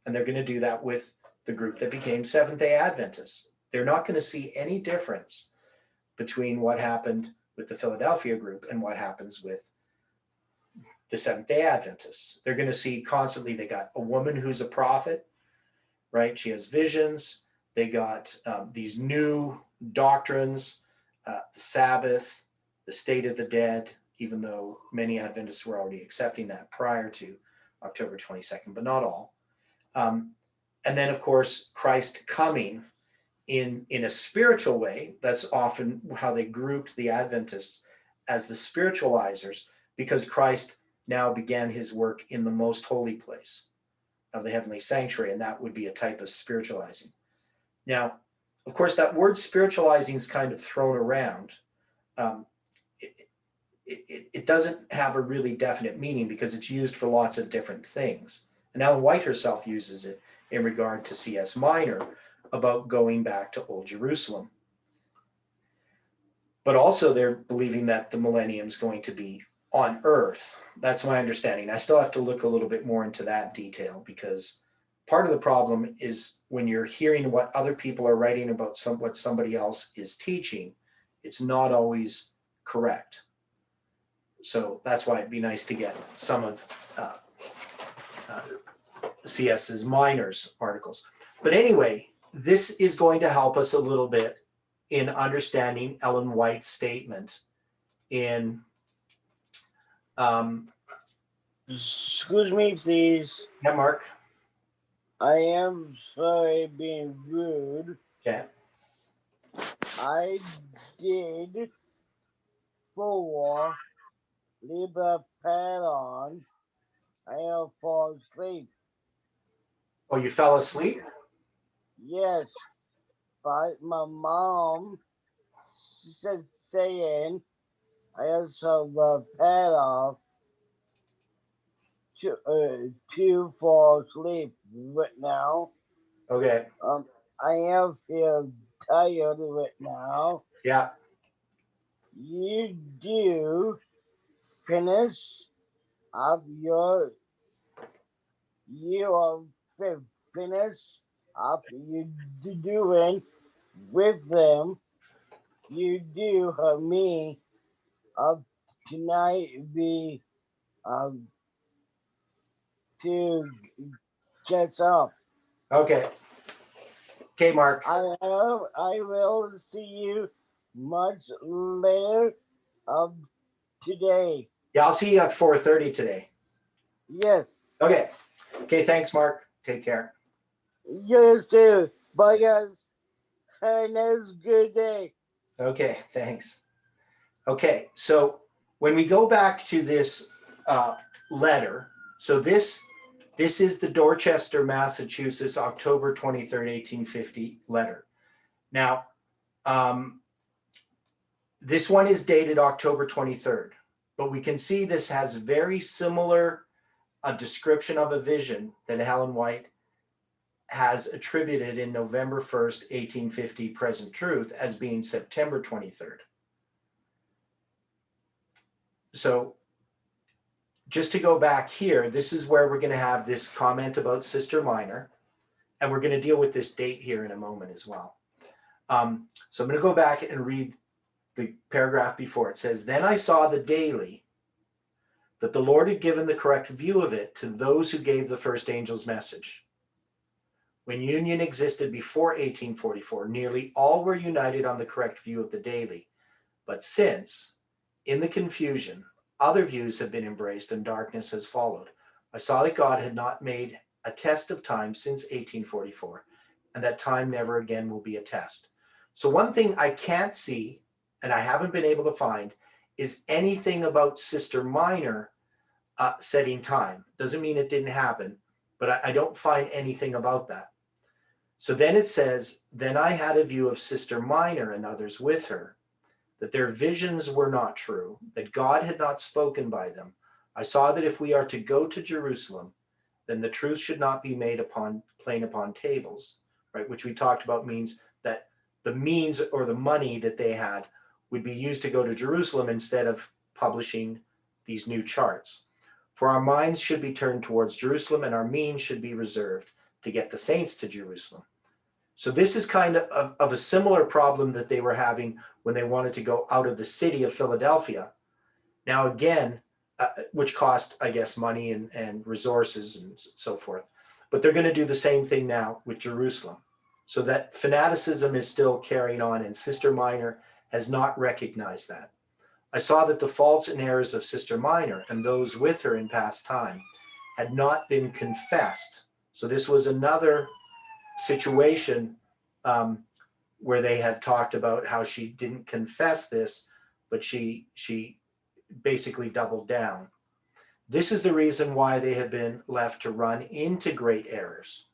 And they're going to do that with the group that became Seventh-day Adventists. They're not going to see any difference between what happened with the Philadelphia group and what happens with the Seventh-day Adventists. They're going to see constantly, they got a woman who's a prophet, right? She has visions. They got these new doctrines, the Sabbath, the state of the dead, even though many Adventists were already accepting that prior to October 22nd, but not all. And then, of course, Christ coming in a spiritual way. That's often how they grouped the Adventists, as the spiritualizers, because Christ now began his work in the most holy place of the heavenly sanctuary, and that would be a type of spiritualizing. Now, of course, that word spiritualizing is kind of thrown around. It doesn't have a really definite meaning, because it's used for lots of different things. And Ellen White herself uses it in regard to C.S. Minor about going back to Old Jerusalem. But also they're believing that the millennium is going to be on earth. That's my understanding. I still have to look a little bit more into that detail, because part of the problem is when you're hearing what other people are writing about what somebody else is teaching, it's not always correct. So that's why it'd be nice to get some of C.S. Minor's articles. But anyway, this is going to help us a little bit in understanding Ellen White's statement in Excuse me, please. yeah, Mark. I am sorry being rude. Okay. I did for leave a pad on. I have fall asleep. Oh, you fell asleep? Yes, but my mom said saying I also the pad off to fall asleep right now. Okay. I am feel tired right now. Yeah. You do finish up your you are finish up you doing with them. You do me tonight be to catch up. Okay. Okay, Mark. I will see you much later today. Yeah, I'll see you at 4:30 today. Yes. Okay. Okay, thanks, Mark. Take care. Yes, too. Bye, guys. Have a nice good day. Okay, thanks. Okay, so when we go back to this letter, so this is the Dorchester, Massachusetts, October 23rd, 1850 letter. Now, this one is dated October 23rd, but we can see this has very similar a description of a vision that Ellen White has attributed in November 1st, 1850 present truth as being September 23rd. So just to go back here, this is where we're going to have this comment about Sister Minor, and we're going to deal with this date here in a moment as well. So I'm going to go back and read the paragraph before. It says, "Then I saw the daily, that the Lord had given the correct view of it to those who gave the first angel's message. When union existed before 1844, nearly all were united on the correct view of the daily. But since, in the confusion, other views have been embraced and darkness has followed, I saw that God had not made a test of time since 1844, and that time never again will be a test." So one thing I can't see, and I haven't been able to find, is anything about Sister Minor setting time. Doesn't mean it didn't happen, but I don't find anything about that. So then it says, "Then I had a view of Sister Minor and others with her, that their visions were not true, that God had not spoken by them. I saw that if we are to go to Jerusalem, then the truth should not be made plain upon tables," right? Which we talked about means that the means or the money that they had would be used to go to Jerusalem instead of publishing these new charts. "For our minds should be turned towards Jerusalem, and our means should be reserved to get the saints to Jerusalem." So this is kind of a similar problem that they were having when they wanted to go out of the city of Philadelphia. Now again, which cost, I guess, money and resources and so forth. But they're going to do the same thing now with Jerusalem. So that fanaticism is still carrying on, and Sister Minor has not recognized that. "I saw that the faults and errors of Sister Minor and those with her in past time had not been confessed." So this was another situation where they had talked about how she didn't confess this, but she basically doubled down. "This is the reason why they have been left to run into great errors.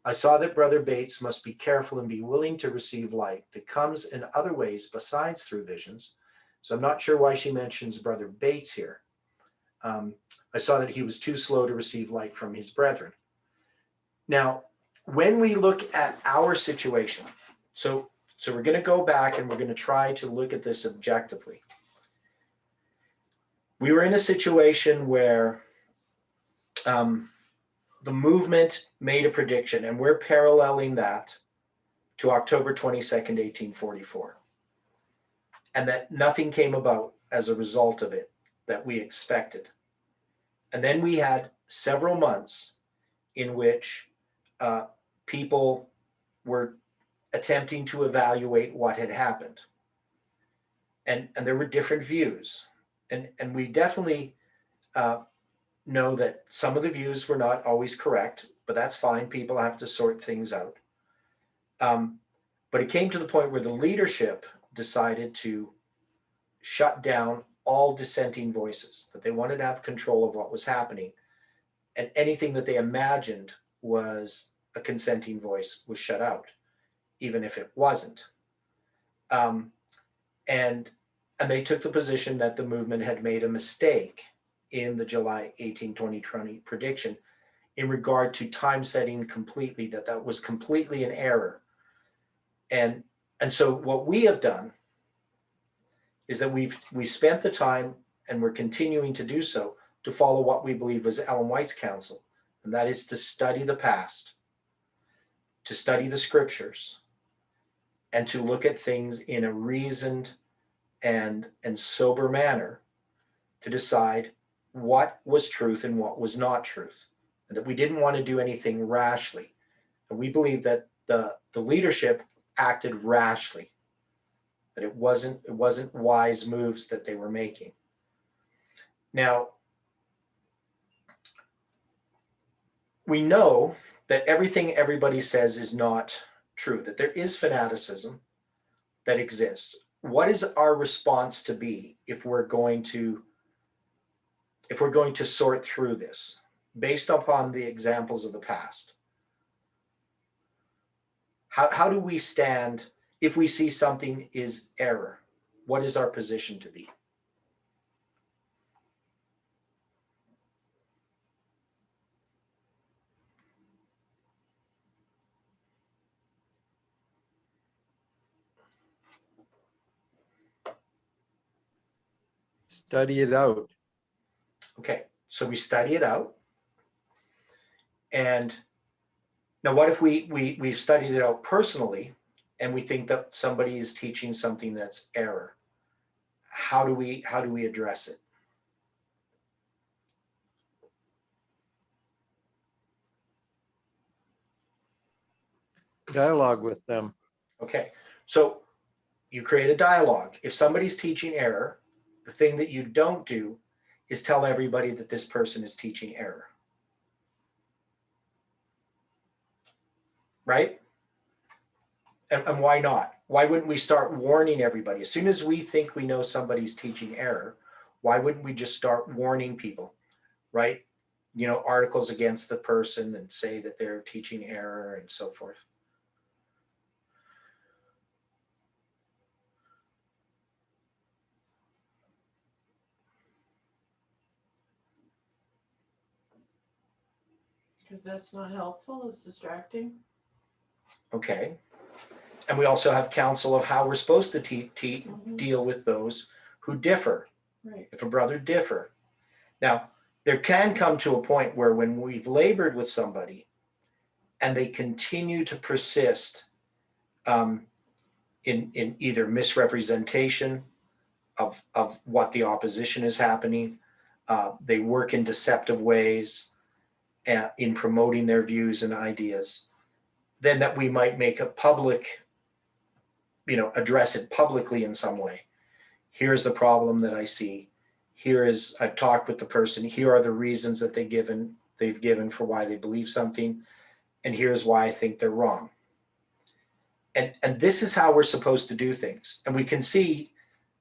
I saw that Brother Bates must be careful and be willing to receive light that comes in other ways besides through visions." So I'm not sure why she mentions Brother Bates here. "I saw that he was too slow to receive light from his brethren." Now, when we look at our situation, so we're going to go back and we're going to try to look at this objectively. We were in a situation where the movement made a prediction, and we're paralleling that to October 22nd, 1844. And that nothing came about as a result of it that we expected. And then we had several months in which people were attempting to evaluate what had happened. And there were different views. And we definitely know that some of the views were not always correct, but that's fine. People have to sort things out. But it came to the point where the leadership decided to shut down all dissenting voices, that they wanted to have control of what was happening. And anything that they imagined was a consenting voice was shut out, even if it wasn't. And they took the position that the movement had made a mistake in the July 18, 2020 prediction in regard to time setting completely, that was completely an error. And so what we have done is that we spent the time, and we're continuing to do so, to follow what we believe was Ellen White's counsel, and that is to study the past, to study the scriptures, and to look at things in a reasoned and sober manner to decide what was truth and what was not truth, and that we didn't want to do anything rashly. And we believe that the leadership acted rashly, that it wasn't wise moves that they were making. Now, we know that everything everybody says is not true, that there is fanaticism that exists. What is our response to be if we're going to sort through this based upon the examples of the past? How do we stand if we see something is error? What is our position to be? Study it out. Okay, so we study it out. And now what if we've studied it out personally and we think that somebody is teaching something that's error? How do we address it? Dialogue with them. Okay, so you create a dialogue. If somebody's teaching error, the thing that you don't do is tell everybody that this person is teaching error. Right? And why not? Why wouldn't we start warning everybody? As soon as we think we know somebody's teaching error, why wouldn't we just start warning people, right? You know, articles against the person and say that they're teaching error and so forth. Because that's not helpful, it's distracting. Okay. And we also have counsel of how we're supposed to deal with those who differ. Right. If a brother differ. Now, there can come to a point where when we've labored with somebody and they continue to persist in either misrepresentation of what the opposition is happening, they work in deceptive ways in promoting their views and ideas, then that we might make a public, address it publicly in some way. Here's the problem that I see. I've talked with the person. Here are the reasons that they've given for why they believe something. And here's why I think they're wrong. And this is how we're supposed to do things. And we can see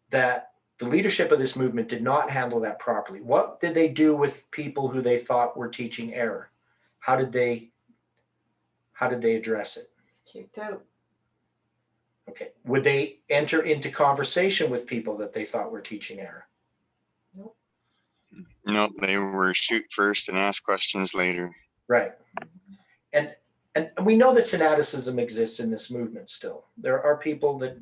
that the leadership of this movement did not handle that properly. What did they do with people who they thought were teaching error? How did they address it? Kicked out. Okay. Would they enter into conversation with people that they thought were teaching error? Nope. Nope, they were shoot first and ask questions later. Right. And we know that fanaticism exists in this movement still. There are people that,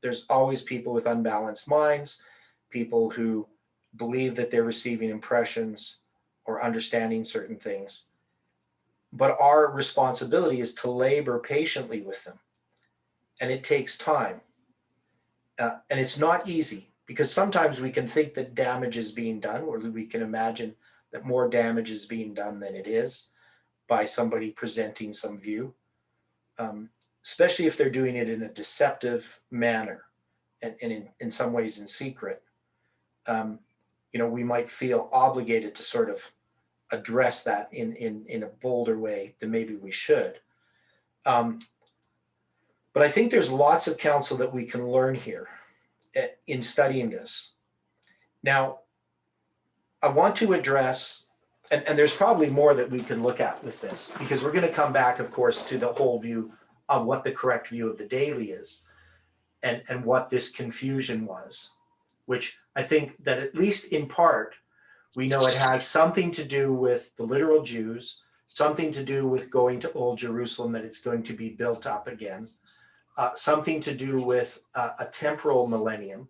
there's always people with unbalanced minds, people who believe that they're receiving impressions or understanding certain things. But our responsibility is to labor patiently with them. And it takes time. And it's not easy because sometimes we can think that damage is being done, or we can imagine that more damage is being done than it is by somebody presenting some view, especially if they're doing it in a deceptive manner and in some ways in secret. We might feel obligated to sort of address that in a bolder way than maybe we should. But I think there's lots of counsel that we can learn here in studying this. Now, I want to address, and there's probably more that we could look at with this, because we're going to come back, of course, to the whole view of what the correct view of the daily is and what this confusion was, which I think that at least in part, we know it has something to do with the literal Jews, something to do with going to Old Jerusalem, that it's going to be built up again, something to do with a temporal millennium,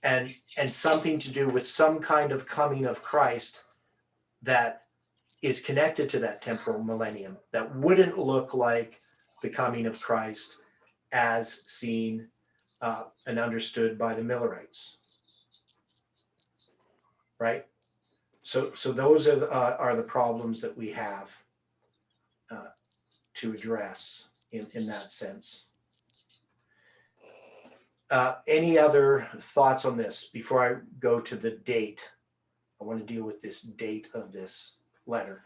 and something to do with some kind of coming of Christ that is connected to that temporal millennium that wouldn't look like the coming of Christ as seen and understood by the Millerites. Right? So those are the problems that we have to address in that sense. Any other thoughts on this before I go to the date? I want to deal with this date of this letter.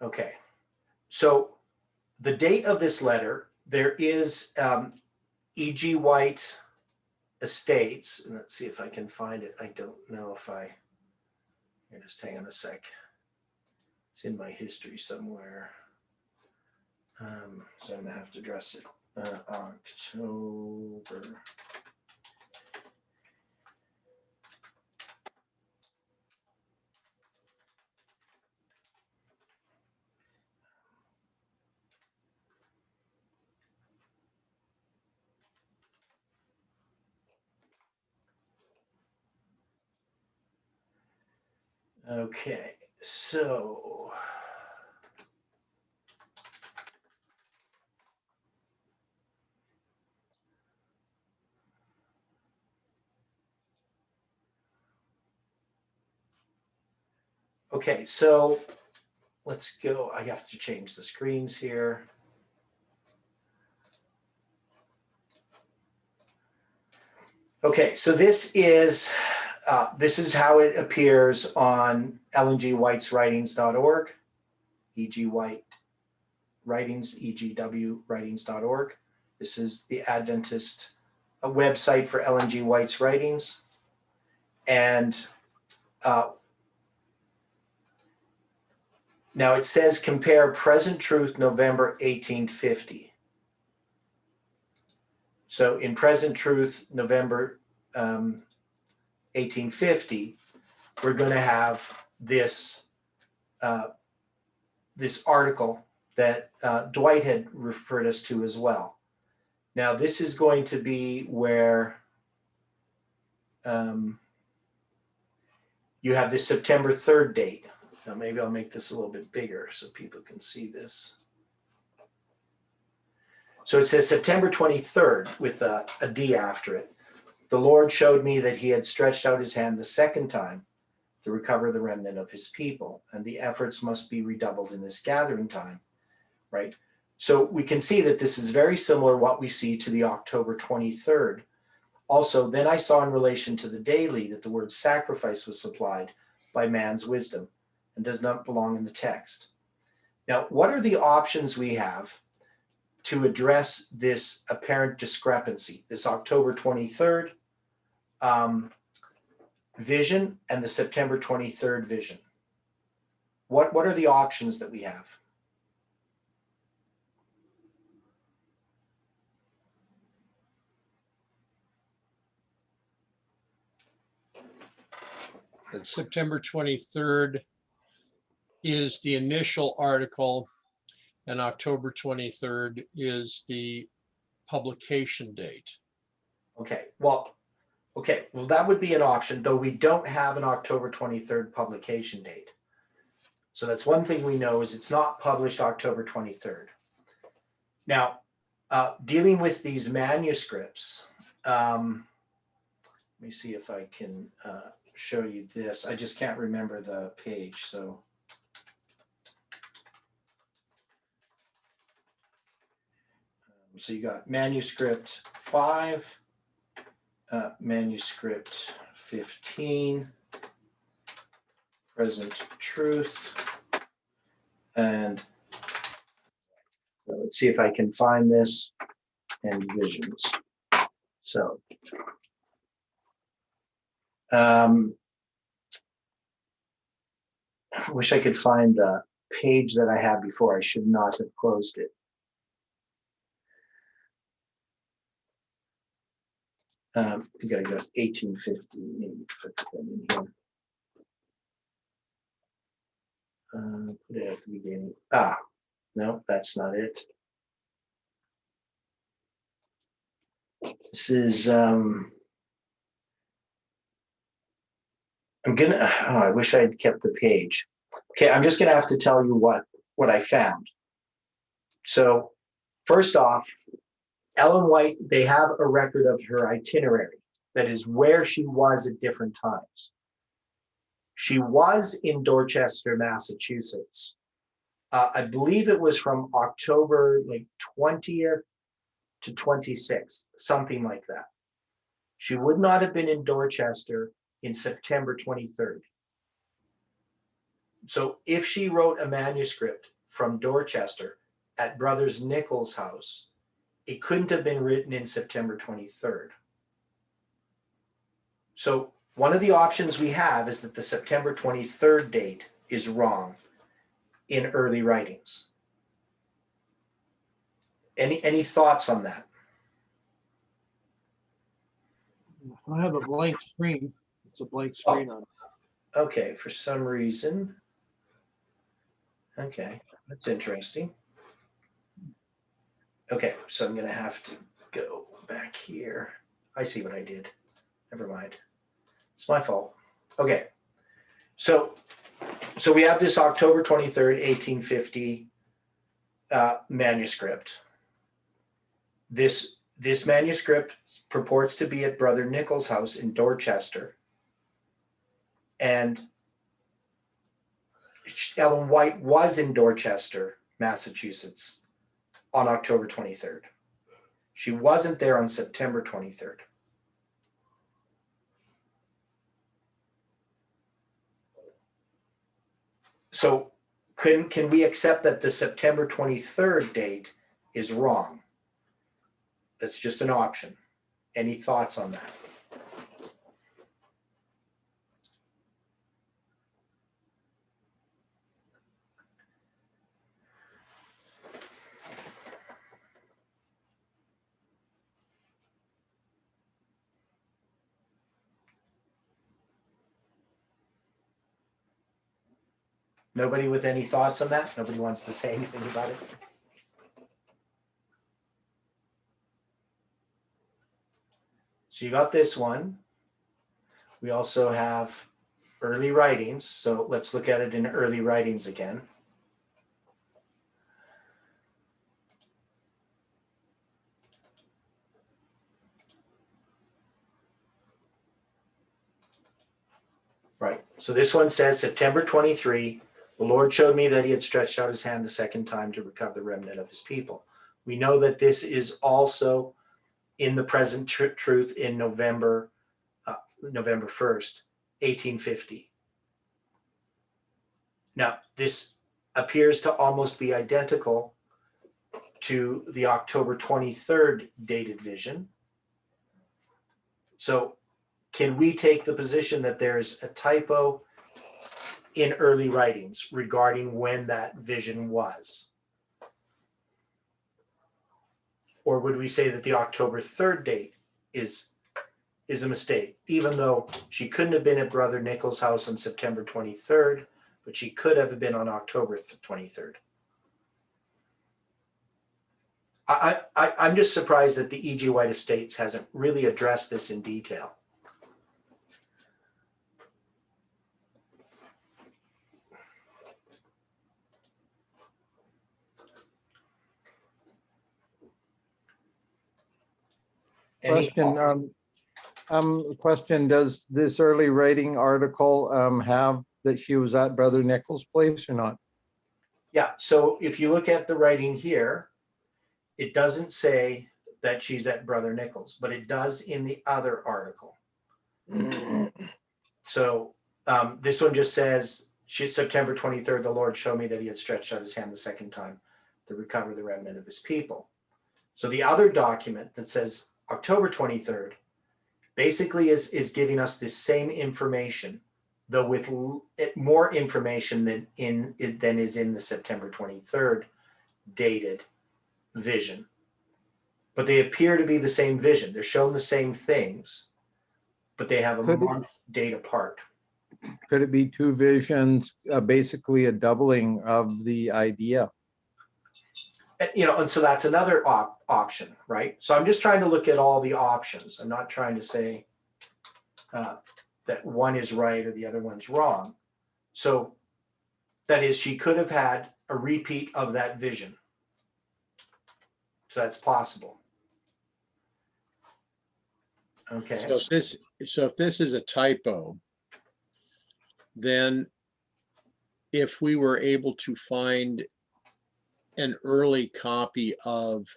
Okay, so the date of this letter, there is E.G. White Estates, and let's see if I can find it. I don't know if just hang on a sec. It's in my history somewhere. So I'm gonna have to address it. October. Okay, so. Okay, so let's go. I have to change the screens here. Okay, so this is how it appears on ellengwhiteswritings.org, E.G. White Writings, egwritings.org. This is the Adventist website for Ellen G. White's writings. And now it says compare Present Truth, November 1850. So in Present Truth, November 1850, we're going to have this this article that Dwight had referred us to as well. Now this is going to be where you have this September 3rd date. Now maybe I'll make this a little bit bigger so people can see this. So it says September 23rd with a D after it. The Lord showed me that he had stretched out his hand the second time to recover the remnant of his people, and the efforts must be redoubled in this gathering time, right? So we can see that this is very similar what we see to the October 23rd. Also, then I saw in relation to the daily that the word sacrifice was supplied by man's wisdom and does not belong in the text. Now, what are the options we have to address this apparent discrepancy, this October 23rd vision and the September 23rd vision? What are the options that we have? That September 23rd is the initial article, and October 23rd is the publication date. Okay, well, that would be an option, though we don't have an October 23rd publication date. So that's one thing we know is it's not published October 23rd. Now, dealing with these manuscripts, let me see if I can show you this. I just can't remember the page, so. So you got manuscript 5, manuscript 15, Present Truth, and let's see if I can find this, and visions. So I wish I could find the page that I had before. I should not have closed it. You gotta go 1850, maybe put that in here. Put it at the beginning. No, that's not it. This is, I wish I had kept the page. Okay, I'm just gonna have to tell you what I found. So first off, Ellen White, they have a record of her itinerary, that is where she was at different times. She was in Dorchester, Massachusetts. I believe it was from October 20th to 26th, something like that. She would not have been in Dorchester in September 23rd. So if she wrote a manuscript from Dorchester at Brothers Nichols' house, it couldn't have been written in September 23rd. So one of the options we have is that the September 23rd date is wrong in early writings. Any thoughts on that? I have a blank screen. It's a blank screen on. Okay, for some reason. Okay, that's interesting. Okay, so I'm gonna have to go back here. I see what I did. Never mind. It's my fault. Okay. So we have this October 23rd, 1850 manuscript. This manuscript purports to be at Brother Nichols' house in Dorchester. And Ellen White was in Dorchester, Massachusetts on October 23rd. She wasn't there on September 23rd. So can we accept that the September 23rd date is wrong? That's just an option. Any thoughts on that? Nobody with any thoughts on that? Nobody wants to say anything about it? So you got this one. We also have early writings. So let's look at it in early writings again. Right. So this one says September 23, the Lord showed me that he had stretched out his hand the second time to recover the remnant of his people. We know that this is also in the present truth in November 1st, 1850. Now, this appears to almost be identical to the October 23rd dated vision. So can we take the position that there's a typo in early writings regarding when that vision was? Or would we say that the October 3rd date is a mistake, even though she couldn't have been at Brother Nichols' house on September 23rd, but she could have been on October 23rd? I'm just surprised that the E.G. White Estates hasn't really addressed this in detail. Any Question, thoughts? question, does this early writing article, have that she was at Brother Nichols' place or not? Yeah, so if you look at the writing here, it doesn't say that she's at Brother Nichols, but it does in the other article. So this one just says, she's September 23rd, the Lord showed me that he had stretched out his hand the second time to recover the remnant of his people. So the other document that says October 23rd basically is giving us the same information, though with more information than is in the September 23rd dated vision. But they appear to be the same vision. They're showing the same things, but they have a month date apart. Could it be two visions, basically a doubling of the idea? And so that's another option, right? So I'm just trying to look at all the options. I'm not trying to say that one is right or the other one's wrong. So that is, she could have had a repeat of that vision. So that's possible. Okay. So if this is a typo, then if we were able to find an early copy of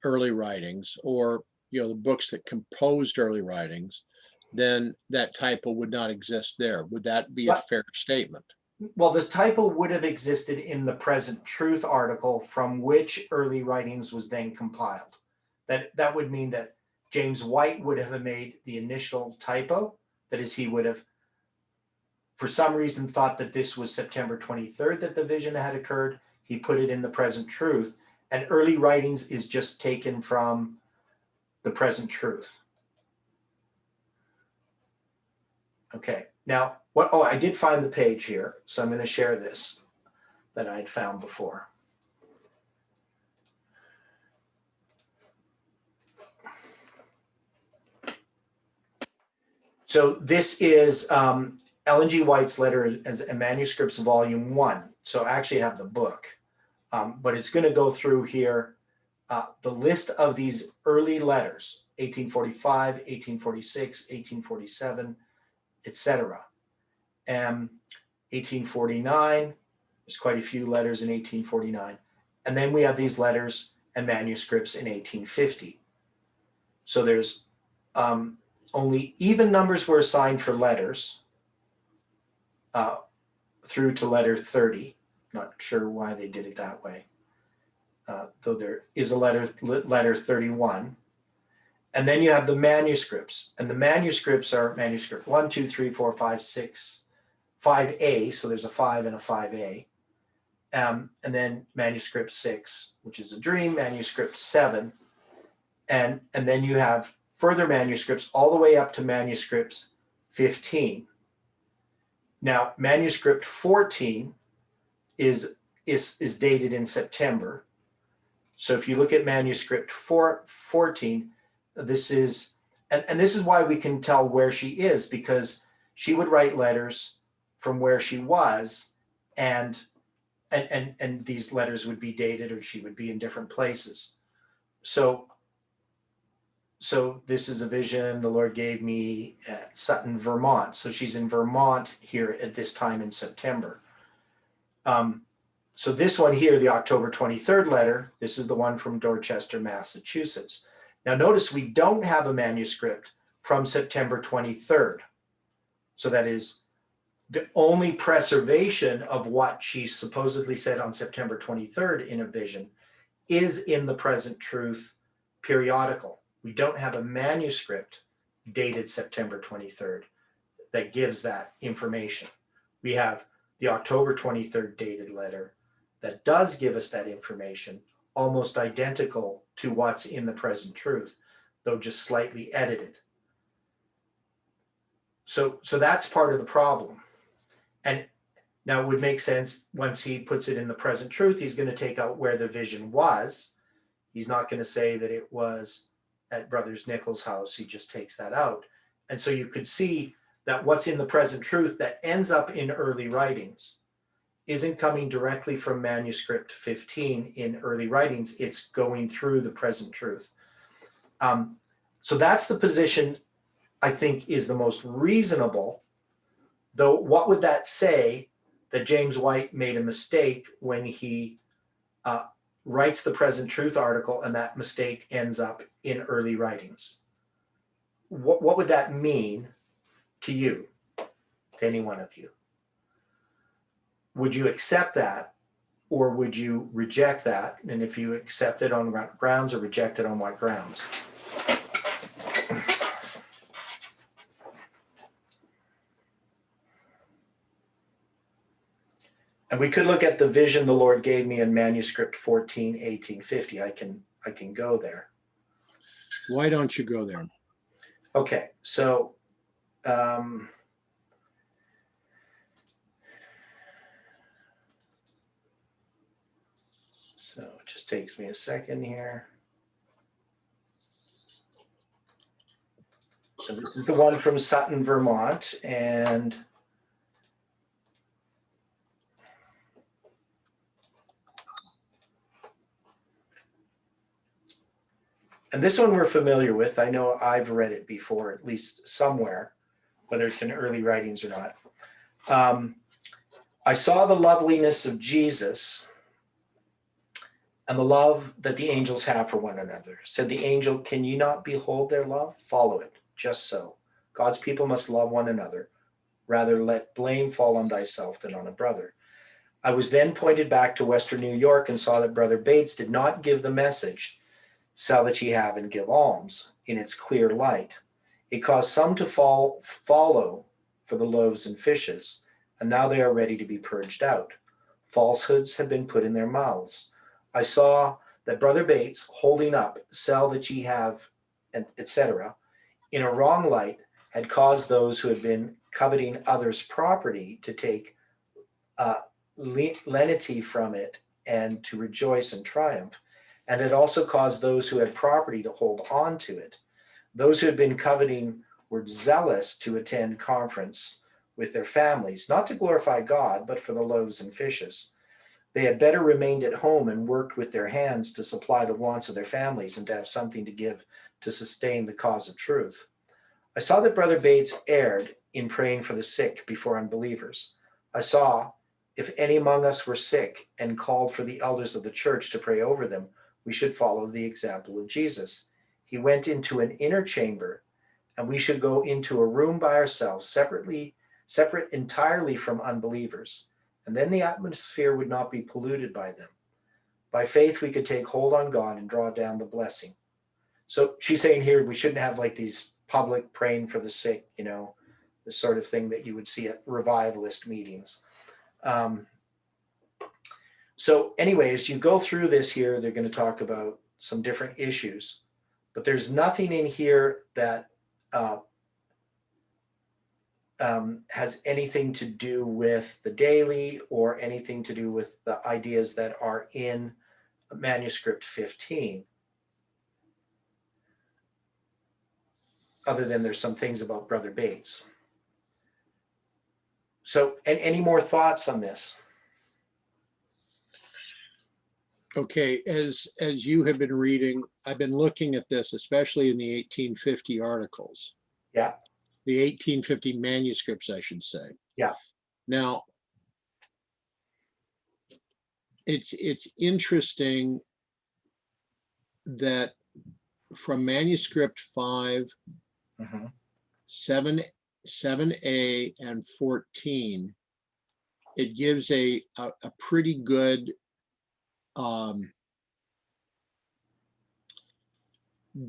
early writings, or the books that composed early writings, then that typo would not exist there. Would that be a fair statement? Well, the typo would have existed in the present truth article from which early writings was then compiled. That would mean that James White would have made the initial typo. That is, he would have, for some reason, thought that this was September 23rd that the vision had occurred. He put it in the present truth, and early writings is just taken from the present truth. Okay, now what? Oh, I did find the page here, so I'm going to share this that I had found before. So this is Ellen G. White's letter as manuscripts volume 1. So I actually have the book, but it's going to go through here the list of these early letters, 1845, 1846, 1847, etc. 1849, there's quite a few letters in 1849. And then we have these letters and manuscripts in 1850. So there's only even numbers were assigned for letters through to letter 30. Not sure why they did it that way. Though there is a letter 31. And then you have the manuscripts. And the manuscripts are manuscript 1, 2, 3, 4, 5, 6, 5A. So there's a 5 and a 5A. And then manuscript 6, which is a dream, manuscript 7. And then you have further manuscripts all the way up to manuscript 15. Now, manuscript 14 is dated in September. So if you look at manuscript 14, this is, and this is why we can tell where she is, because she would write letters from where she was, and these letters would be dated, or she would be in different places. So this is a vision the Lord gave me at Sutton, Vermont. So she's in Vermont here at this time in September. So this one here, the October 23rd letter, this is the one from Dorchester, Massachusetts. Now notice we don't have a manuscript from September 23rd. So that is the only preservation of what she supposedly said on September 23rd in a vision is in the Present Truth periodical. We don't have a manuscript dated September 23rd that gives that information. We have the October 23rd dated letter that does give us that information, almost identical to what's in the Present Truth, though just slightly edited. So that's part of the problem. And now it would make sense once he puts it in the Present Truth, he's going to take out where the vision was. He's not going to say that it was at Brothers Nichols' house. He just takes that out. And so you could see that what's in the Present Truth that ends up in early writings isn't coming directly from manuscript 15 in early writings. It's going through the Present Truth. So that's the position I think is the most reasonable. Though what would that say that James White made a mistake when he writes the Present Truth article and that mistake ends up in early writings? What would that mean to you, to any one of you? Would you accept that, or would you reject that? And if you accept it on what grounds, or reject it on what grounds? And we could look at the vision the Lord gave me in manuscript 14, 1850. I can go there. Why don't you go there? Okay, so so it just takes me a second here. So this is the one from Sutton, Vermont, and this one we're familiar with. I know I've read it before, at least somewhere, whether it's in early writings or not. I saw the loveliness of Jesus and the love that the angels have for one another. Said the angel, can you not behold their love? Follow it, just so. God's people must love one another. Rather let blame fall on thyself than on a brother. I was then pointed back to Western New York and saw that Brother Bates did not give the message, sell that ye have and give alms, in its clear light. It caused some to follow for the loaves and fishes, and now they are ready to be purged out. Falsehoods have been put in their mouths. I saw that Brother Bates, holding up, sell that ye have, and etc., in a wrong light, had caused those who had been coveting others' property to take lenity from it and to rejoice and triumph, and had also caused those who had property to hold on to it. Those who had been coveting were zealous to attend conference with their families, not to glorify God, but for the loaves and fishes. They had better remained at home and worked with their hands to supply the wants of their families and to have something to give to sustain the cause of truth. I saw that Brother Bates erred in praying for the sick before unbelievers. I saw, if any among us were sick and called for the elders of the church to pray over them, we should follow the example of Jesus. He went into an inner chamber, and we should go into a room by ourselves, separate entirely from unbelievers. And then the atmosphere would not be polluted by them. By faith, we could take hold on God and draw down the blessing. So she's saying here, we shouldn't have like these public praying for the sick, the sort of thing that you would see at revivalist meetings. So anyway, as you go through this here, they're going to talk about some different issues, but there's nothing in here that has anything to do with the daily or anything to do with the ideas that are in manuscript 15. Other than there's some things about Brother Bates. So, and any more thoughts on this? Okay, as you have been reading, I've been looking at this, especially in the 1850 articles. Yeah. The 1850 manuscripts, I should say. Yeah. Now, it's interesting that from manuscript 5, 7A and 14, it gives a pretty good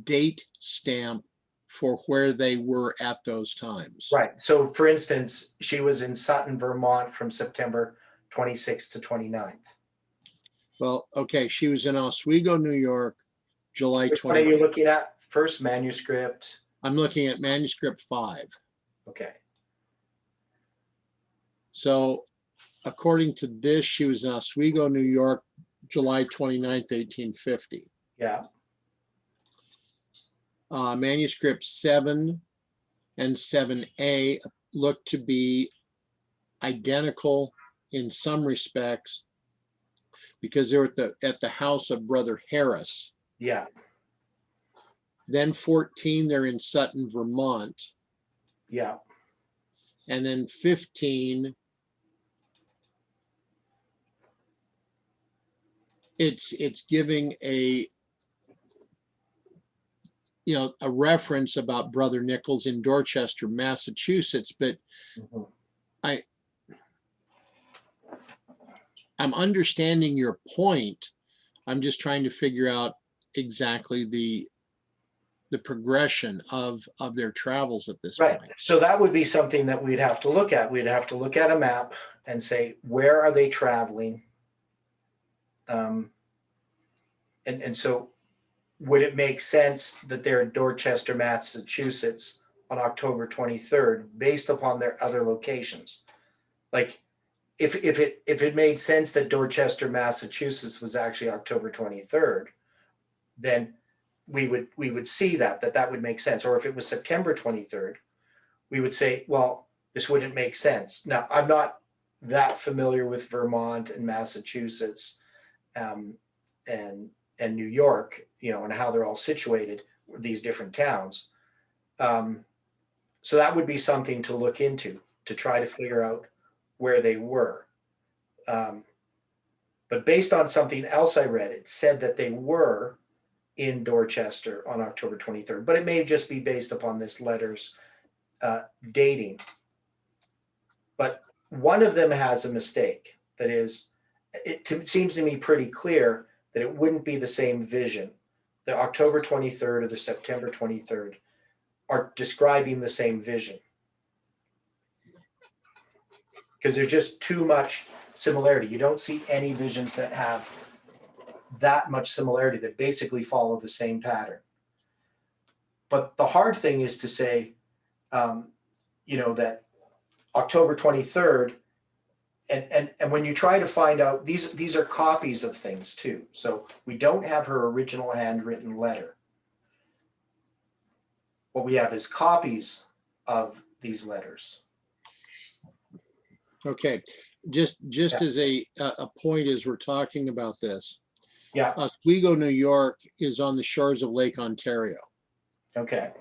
date stamp for where they were at those times. Right. So for instance, she was in Sutton, Vermont from September 26th to 29th. Well, okay, she was in Oswego, New York, July Which one are 20th. you looking at? First manuscript. I'm looking at manuscript 5. Okay. So according to this, she was in Oswego, New York, July 29th, 1850. Yeah. Manuscript 7 and 7A look to be identical in some respects because they're at the house of Brother Harris. Yeah. Then 14, they're in Sutton, Vermont. Yeah. And then 15, it's giving a reference about Brother Nichols in Dorchester, Massachusetts, but I'm understanding your point. I'm just trying to figure out exactly the progression of their travels at this Right. point. So that would be something that we'd have to look at. We'd have to look at a map and say, where are they traveling? And so would it make sense that they're in Dorchester, Massachusetts on October 23rd based upon their other locations? Like if it made sense that Dorchester, Massachusetts was actually October 23rd, then we would see that would make sense. Or if it was September 23rd, we would say, well, this wouldn't make sense. Now, I'm not that familiar with Vermont and Massachusetts and New York, and how they're all situated, these different towns. So that would be something to look into to try to figure out where they were. But based on something else I read, it said that they were in Dorchester on October 23rd, but it may just be based upon this letter's dating. But one of them has a mistake. That is, it seems to me pretty clear that it wouldn't be the same vision. The October 23rd or the September 23rd are describing the same vision. Because there's just too much similarity. You don't see any visions that have that much similarity, that basically follow the same pattern. But the hard thing is to say, that October 23rd, and when you try to find out, these are copies of things too. So we don't have her original handwritten letter. What we have is copies of these letters. Okay, just Yeah. as a point as we're talking about this, Yeah, Oswego, New York is on the shores of Lake Ontario. okay,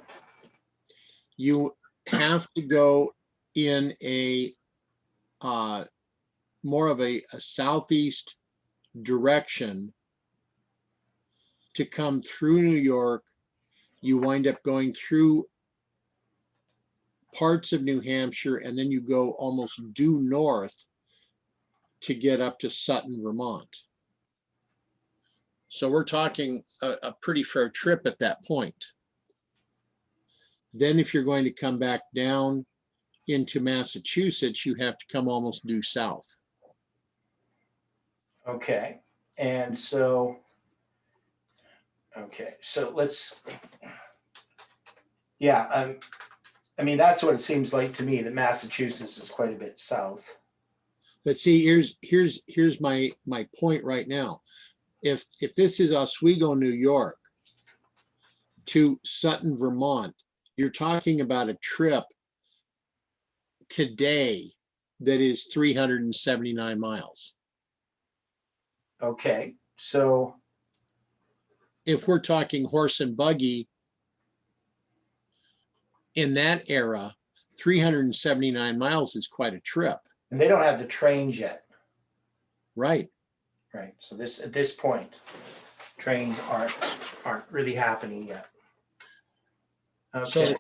You have to go in a more of a southeast direction to come through New York. You wind up going through parts of New Hampshire, and then you go almost due north to get up to Sutton, Vermont. So we're talking a pretty fair trip at that point. Then if you're going to come back down into Massachusetts, you have to come almost due south. okay. And so, okay, so let's, yeah, I mean, that's what it seems like to me, that Massachusetts is quite a bit south. But see, here's my point right now. If this is Oswego, New York to Sutton, Vermont, you're talking about a trip today that is 379 miles. Okay, so, If we're talking horse and buggy in that era, 379 miles is quite a trip, and they don't have the trains yet, right? right? So this, at this point, trains aren't really happening yet. So Okay,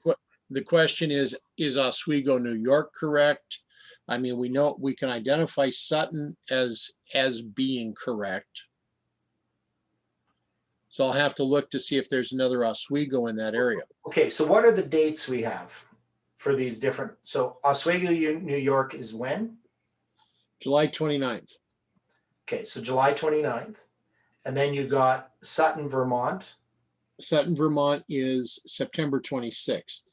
the question is Oswego, New York correct? I mean, we know we can identify Sutton as being correct. So I'll have to look to see if there's another Oswego in that area. okay, so what are the dates we have for these different, so Oswego, New York is when? July 29th. Okay, so July 29th. And then you got Sutton, Vermont. Sutton, Vermont is September 26th.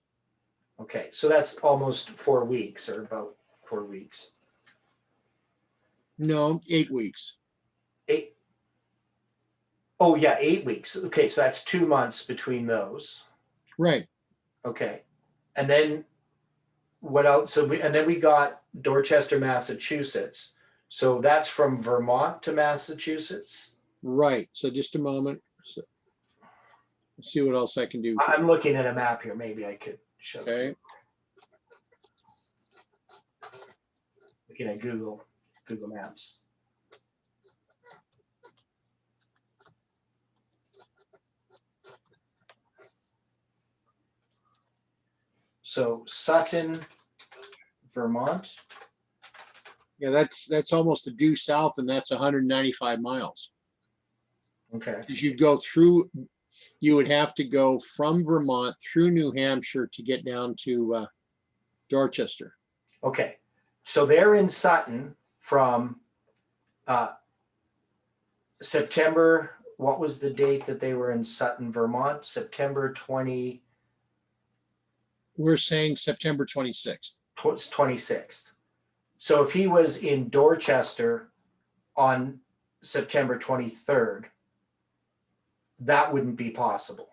Okay, so that's almost 4 weeks, or about 4 weeks. No, 8 weeks. 8. Oh yeah, 8 weeks. Okay, so that's 2 months between those. Right. Okay. And then what else? So and then we got Dorchester, Massachusetts. So that's from Vermont to Massachusetts. Right. So just a moment. So, let's see what else I can do. I'm looking at a map here. Maybe I could show you. Okay. Looking at Google Maps. So Sutton, Vermont. Yeah, that's almost a due south, and that's 195 miles. Okay. You'd go through, you would have to go from Vermont through New Hampshire to get down to Dorchester. Okay. So they're in Sutton from September. What was the date that they were in Sutton, Vermont? September 20. We're saying September 26th. 26th. So if he was in Dorchester on September 23rd, that wouldn't be possible.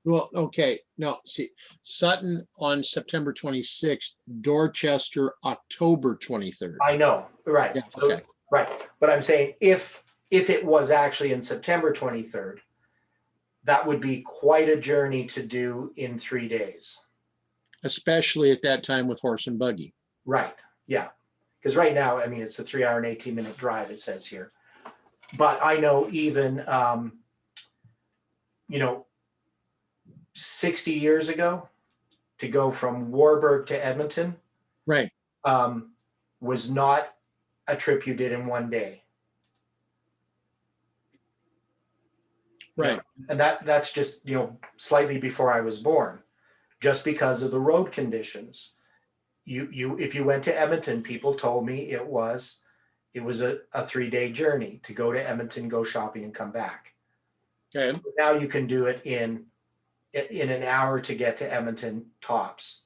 Well, okay, no, see, Sutton on September 26th, Dorchester, October 23rd. I know, right. Yeah, So, okay. right. But I'm saying if it was actually in September 23rd, that would be quite a journey to do in 3 days. Especially at that time with horse and buggy. Right. Yeah. Because right now, I mean, it's a 3 hour and 18-minute drive, it says here. But I know even, 60 years ago, to go from Warburg to Edmonton, Right. was not a trip you did in 1 day. Right. And that's just, slightly before I was born, just because of the road conditions. If you went to Edmonton, people told me it was a 3-day journey to go to Edmonton, go shopping and come back. Okay. Now you can do it in an hour to get to Edmonton tops.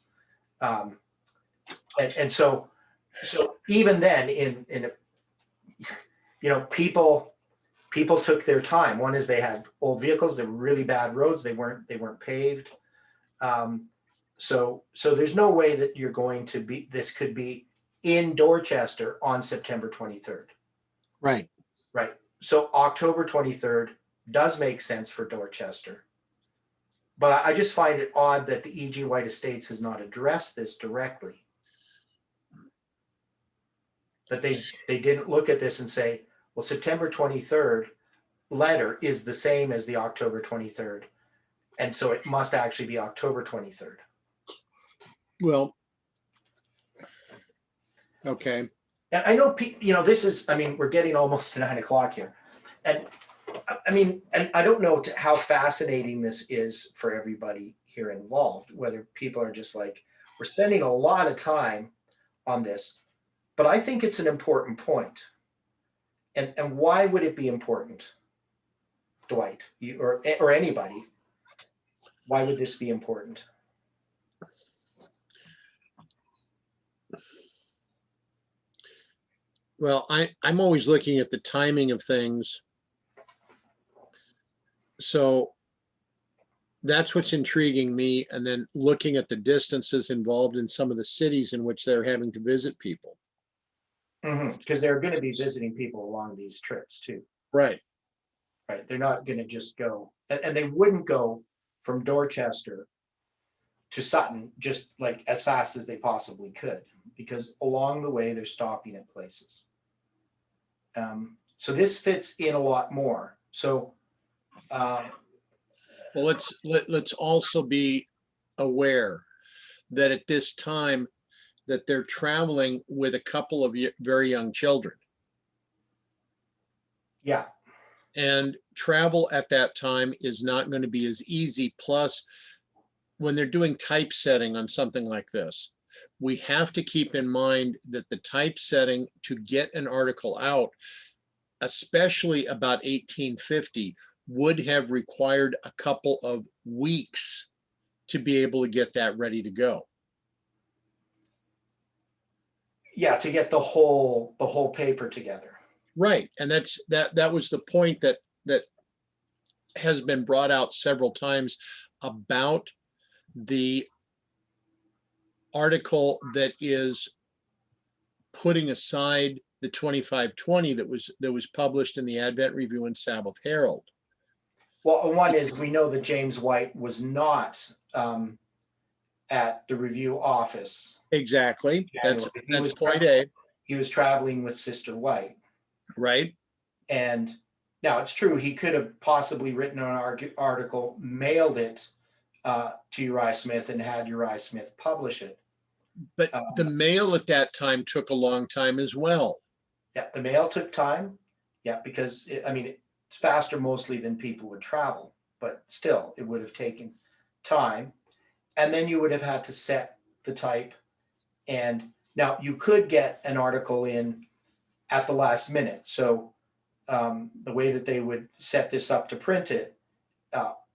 And so even then people took their time. One is they had old vehicles, they were really bad roads, they weren't paved. So there's no way that you're going to be, this could be in Dorchester on September 23rd. Right. Right. So October 23rd does make sense for Dorchester. But I just find it odd that the E.G. White Estates has not addressed this directly. That they didn't look at this and say, well, September 23rd letter is the same as the October 23rd. And so it must actually be October 23rd. Well, okay. And I know, this is, we're getting almost to 9 o'clock here. And and I don't know how fascinating this is for everybody here involved, whether people are just like, we're spending a lot of time on this, but I think it's an important point. And why would it be important, Dwight, or anybody? Why would this be important? Well, I'm always looking at the timing of things. So that's what's intriguing me. And then looking at the distances involved in some of the cities in which they're having to visit people. Because they're going to be visiting people along these trips too. Right. Right. They're not going to just go, and they wouldn't go from Dorchester to Sutton just like as fast as they possibly could, because along the way they're stopping at places. So this fits in a lot more. So, well, let's also be aware that at this time that they're traveling with a couple of very young children. Yeah. And travel at that time is not going to be as easy. Plus, when they're doing typesetting on something like this, we have to keep in mind that the typesetting to get an article out, especially about 1850, would have required a couple of weeks to be able to get that ready to go. Yeah, to get the whole paper together. Right, and that was the point that has been brought out several times about the article that is putting aside the 2520 that was published in the Advent Review and Sabbath Herald. Well, one is we know that James White was not at the review office. Exactly. That's point A. He was traveling with Sister White. Right. And now it's true, he could have possibly written an article, mailed it to Uriah Smith and had Uriah Smith publish it. But the mail at that time took a long time as well. Yeah, the mail took time. Yeah, because it's faster mostly than people would travel, but still it would have taken time. And then you would have had to set the type. And now you could get an article in at the last minute. So the way that they would set this up to print it,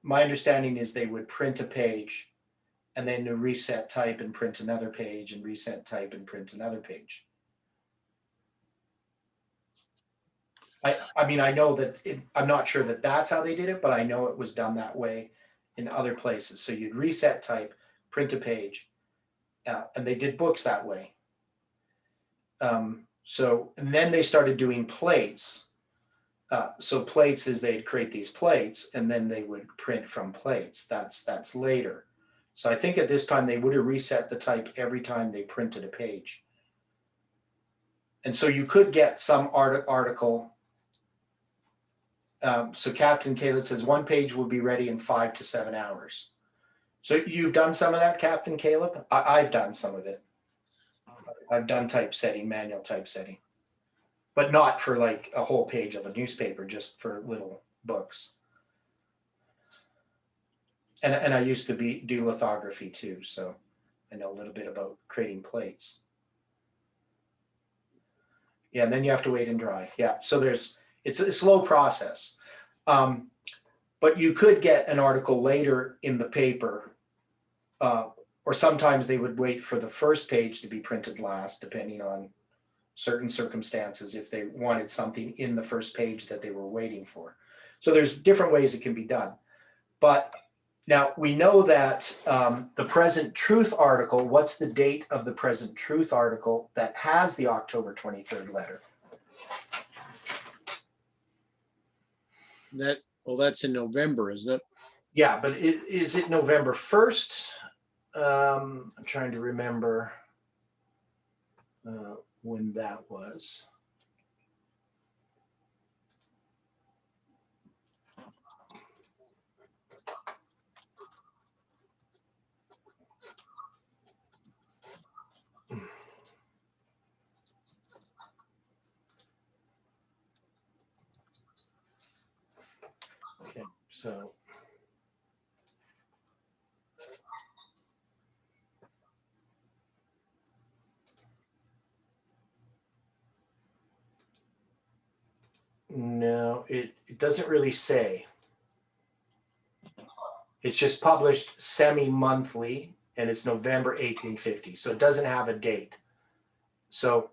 my understanding is they would print a page and then to reset type and print another page and reset type and print another page. I know that I'm not sure that that's how they did it, but I know it was done that way in other places. So you'd reset type, print a page, and they did books that way. So, and then they started doing plates. So plates is they'd create these plates and then they would print from plates. That's later. So I think at this time they would have reset the type every time they printed a page. And so you could get some article. So Captain Caleb says one page will be ready in 5 to 7 hours. So you've done some of that, Captain Caleb? I've done some of it. I've done typesetting, manual typesetting, but not for like a whole page of a newspaper, just for little books. And I used to do lithography too, so I know a little bit about creating plates. Yeah, and then you have to wait and dry. Yeah, so it's a slow process. But you could get an article later in the paper, or sometimes they would wait for the first page to be printed last, depending on certain circumstances, if they wanted something in the first page that they were waiting for. So there's different ways it can be done. But Now, we know that the Present Truth article, what's the date of the Present Truth article that has the October 23rd letter? Well, that's in November, isn't it? Yeah, but is it November 1st? I'm trying to remember when that was. Okay, so. No, it doesn't really say. It's just published semi-monthly and it's November 1850. So it doesn't have a date. So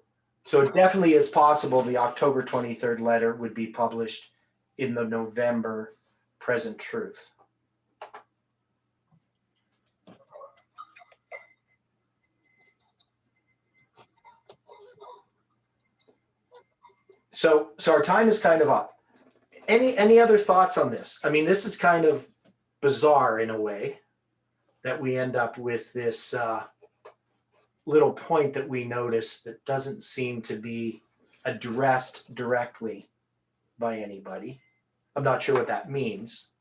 it definitely is possible the October 23rd letter would be published in the November Present Truth. So our time is kind of up. Any other thoughts on this? I mean, this is kind of bizarre in a way that we end up with this little point that we notice that doesn't seem to be addressed directly by anybody. I'm not sure what that means.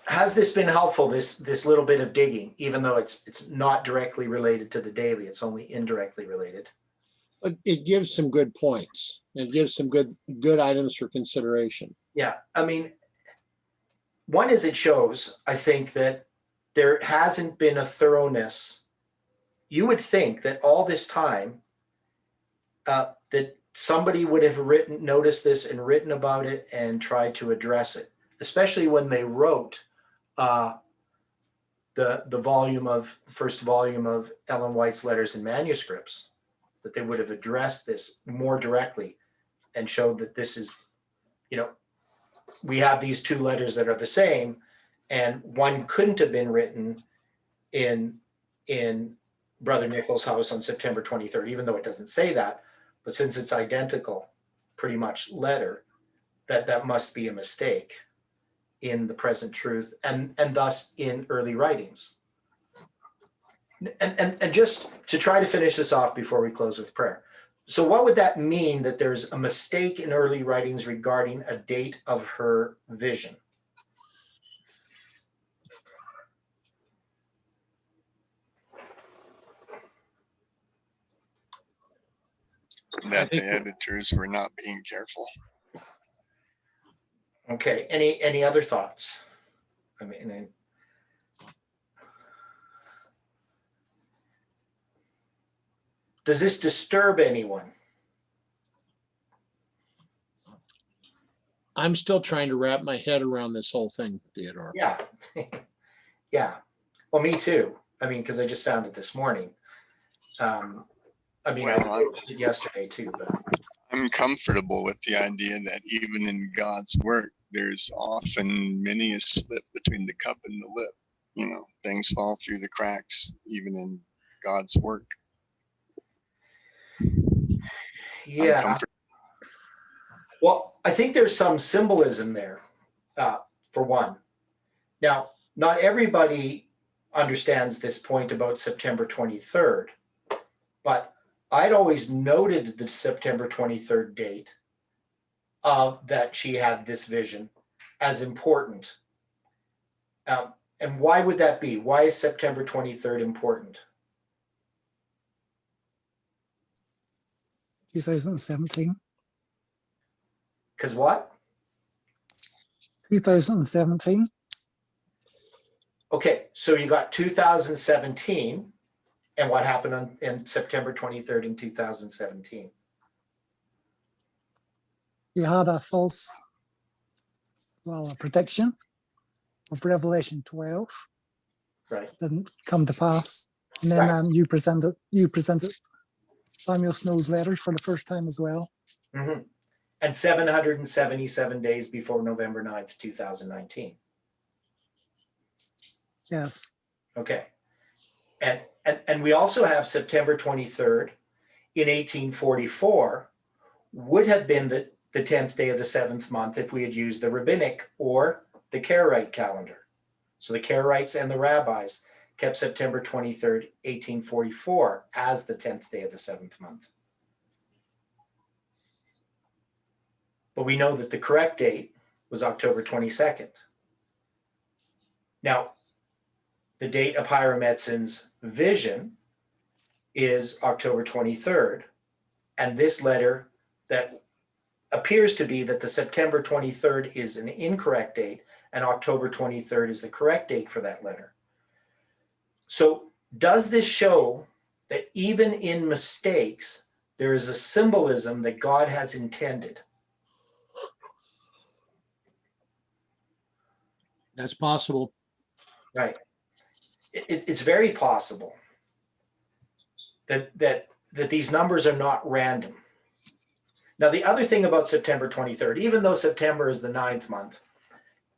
Has this been helpful, this little bit of digging, even though it's not directly related to the daily, it's only indirectly related? But it gives some good points. It gives some good items for consideration. Yeah, I mean, one is it shows, I think, that there hasn't been a thoroughness. You would think that all this time that somebody would have noticed this and written about it and tried to address it, especially when they wrote the first volume of Ellen White's letters and manuscripts, that they would have addressed this more directly and showed that this is, we have these two letters that are the same, and one couldn't have been written in Brother Nichols' house on September 23rd, even though it doesn't say that, but since it's identical, pretty much letter, that must be a mistake in the Present Truth and thus in early writings. And just to try to finish this off before we close with prayer. So what would that mean, that there's a mistake in early writings regarding a date of her vision? That the editors were not being careful. Okay, any other thoughts? I mean, does this disturb anyone? I'm still trying to wrap my head around this whole thing, Theodore. Yeah. Yeah. Well, me too. I mean, because I just found it this morning. I mean, I noticed it yesterday too, but I'm comfortable with the idea that even in God's work, there's often many a slip between the cup and the lip. Things fall through the cracks, even in God's work. yeah. Well, I think there's some symbolism there, for one. Now, not everybody understands this point about September 23rd, but I'd always noted the September 23rd date that she had this vision as important. And why would that be? Why is September 23rd important? 2017. Because what? 2017. Okay, so you got 2017, and what happened on September 23rd in 2017? You had a a prediction of Revelation 12. Right. Didn't come to pass. And then you presented Samuel Snow's letters for the first time as well. Mhm. And 777 days before November 9th, 2019. Yes. Okay. And we also have September 23rd in 1844 would have been the 10th day of the 7th month if we had used the rabbinic or the Karaite calendar. So the Karaites and the rabbis kept September 23rd, 1844 as the 10th day of the 7th month. But we know that the correct date was October 22nd. Now, the date of Hiram Edson's vision is October 23rd. And this letter that appears to be that the September 23rd is an incorrect date and October 23rd is the correct date for that letter. So does this show that even in mistakes, there is a symbolism that God has intended? That's possible. Right. It's very possible that these numbers are not random. Now, the other thing about September 23rd, even though September is the 9th month,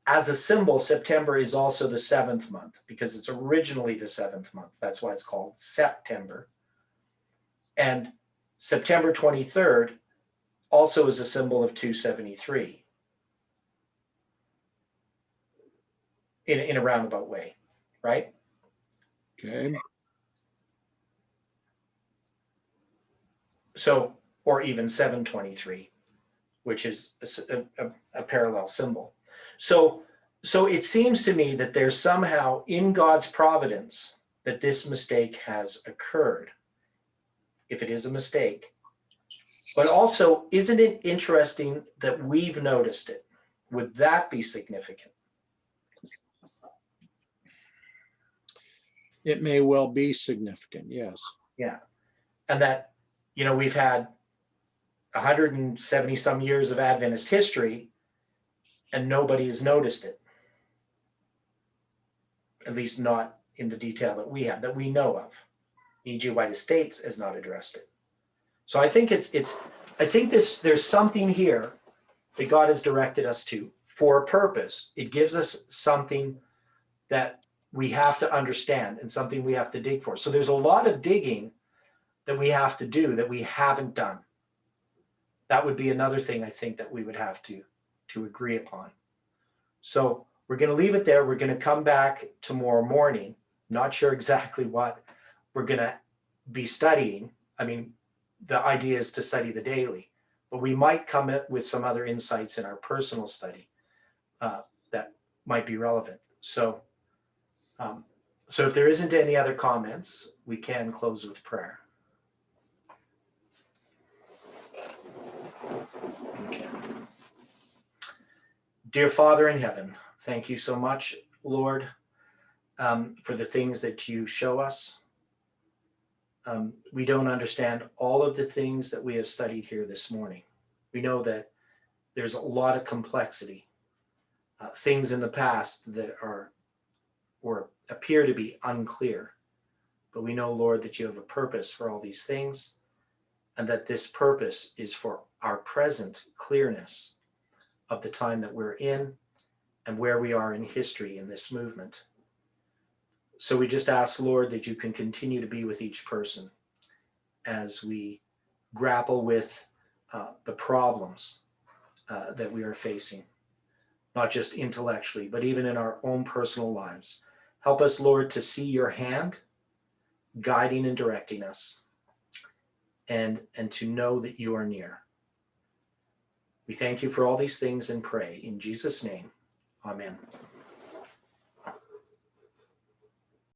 as a symbol, September is also the 7th month because it's originally the 7th month. That's why it's called September. And September 23rd also is a symbol of 273 in a roundabout way, right? Okay. So, or even 723, which is a parallel symbol. So it seems to me that there's somehow in God's providence that this mistake has occurred, if it is a mistake. But also, isn't it interesting that we've noticed it? Would that be significant? It may well be significant, yes. Yeah. And that, we've had 170 some years of Adventist history and nobody has noticed it. At least not in the detail that we have, that we know of. E.G. White Estates has not addressed it. So I think there's something here that God has directed us to for a purpose. It gives us something that we have to understand and something we have to dig for. So there's a lot of digging that we have to do that we haven't done. That would be another thing I think that we would have to agree upon. So we're going to leave it there. We're going to come back tomorrow morning. Not sure exactly what we're going to be studying. I mean, the idea is to study the daily, but we might come up with some other insights in our personal study that might be relevant. So if there isn't any other comments, we can close with prayer. Okay. Dear Father in heaven, thank you so much, Lord, for the things that you show us. We don't understand all of the things that we have studied here this morning. We know that there's a lot of complexity, things in the past that are or appear to be unclear. But we know, Lord, that you have a purpose for all these things, and that this purpose is for our present clearness of the time that we're in and where we are in history in this movement. So we just ask, Lord, that you can continue to be with each person as we grapple with the problems that we are facing, not just intellectually, but even in our own personal lives. Help us, Lord, to see your hand guiding and directing us, and to know that you are near. We thank you for all these things and pray in Jesus' name. Amen.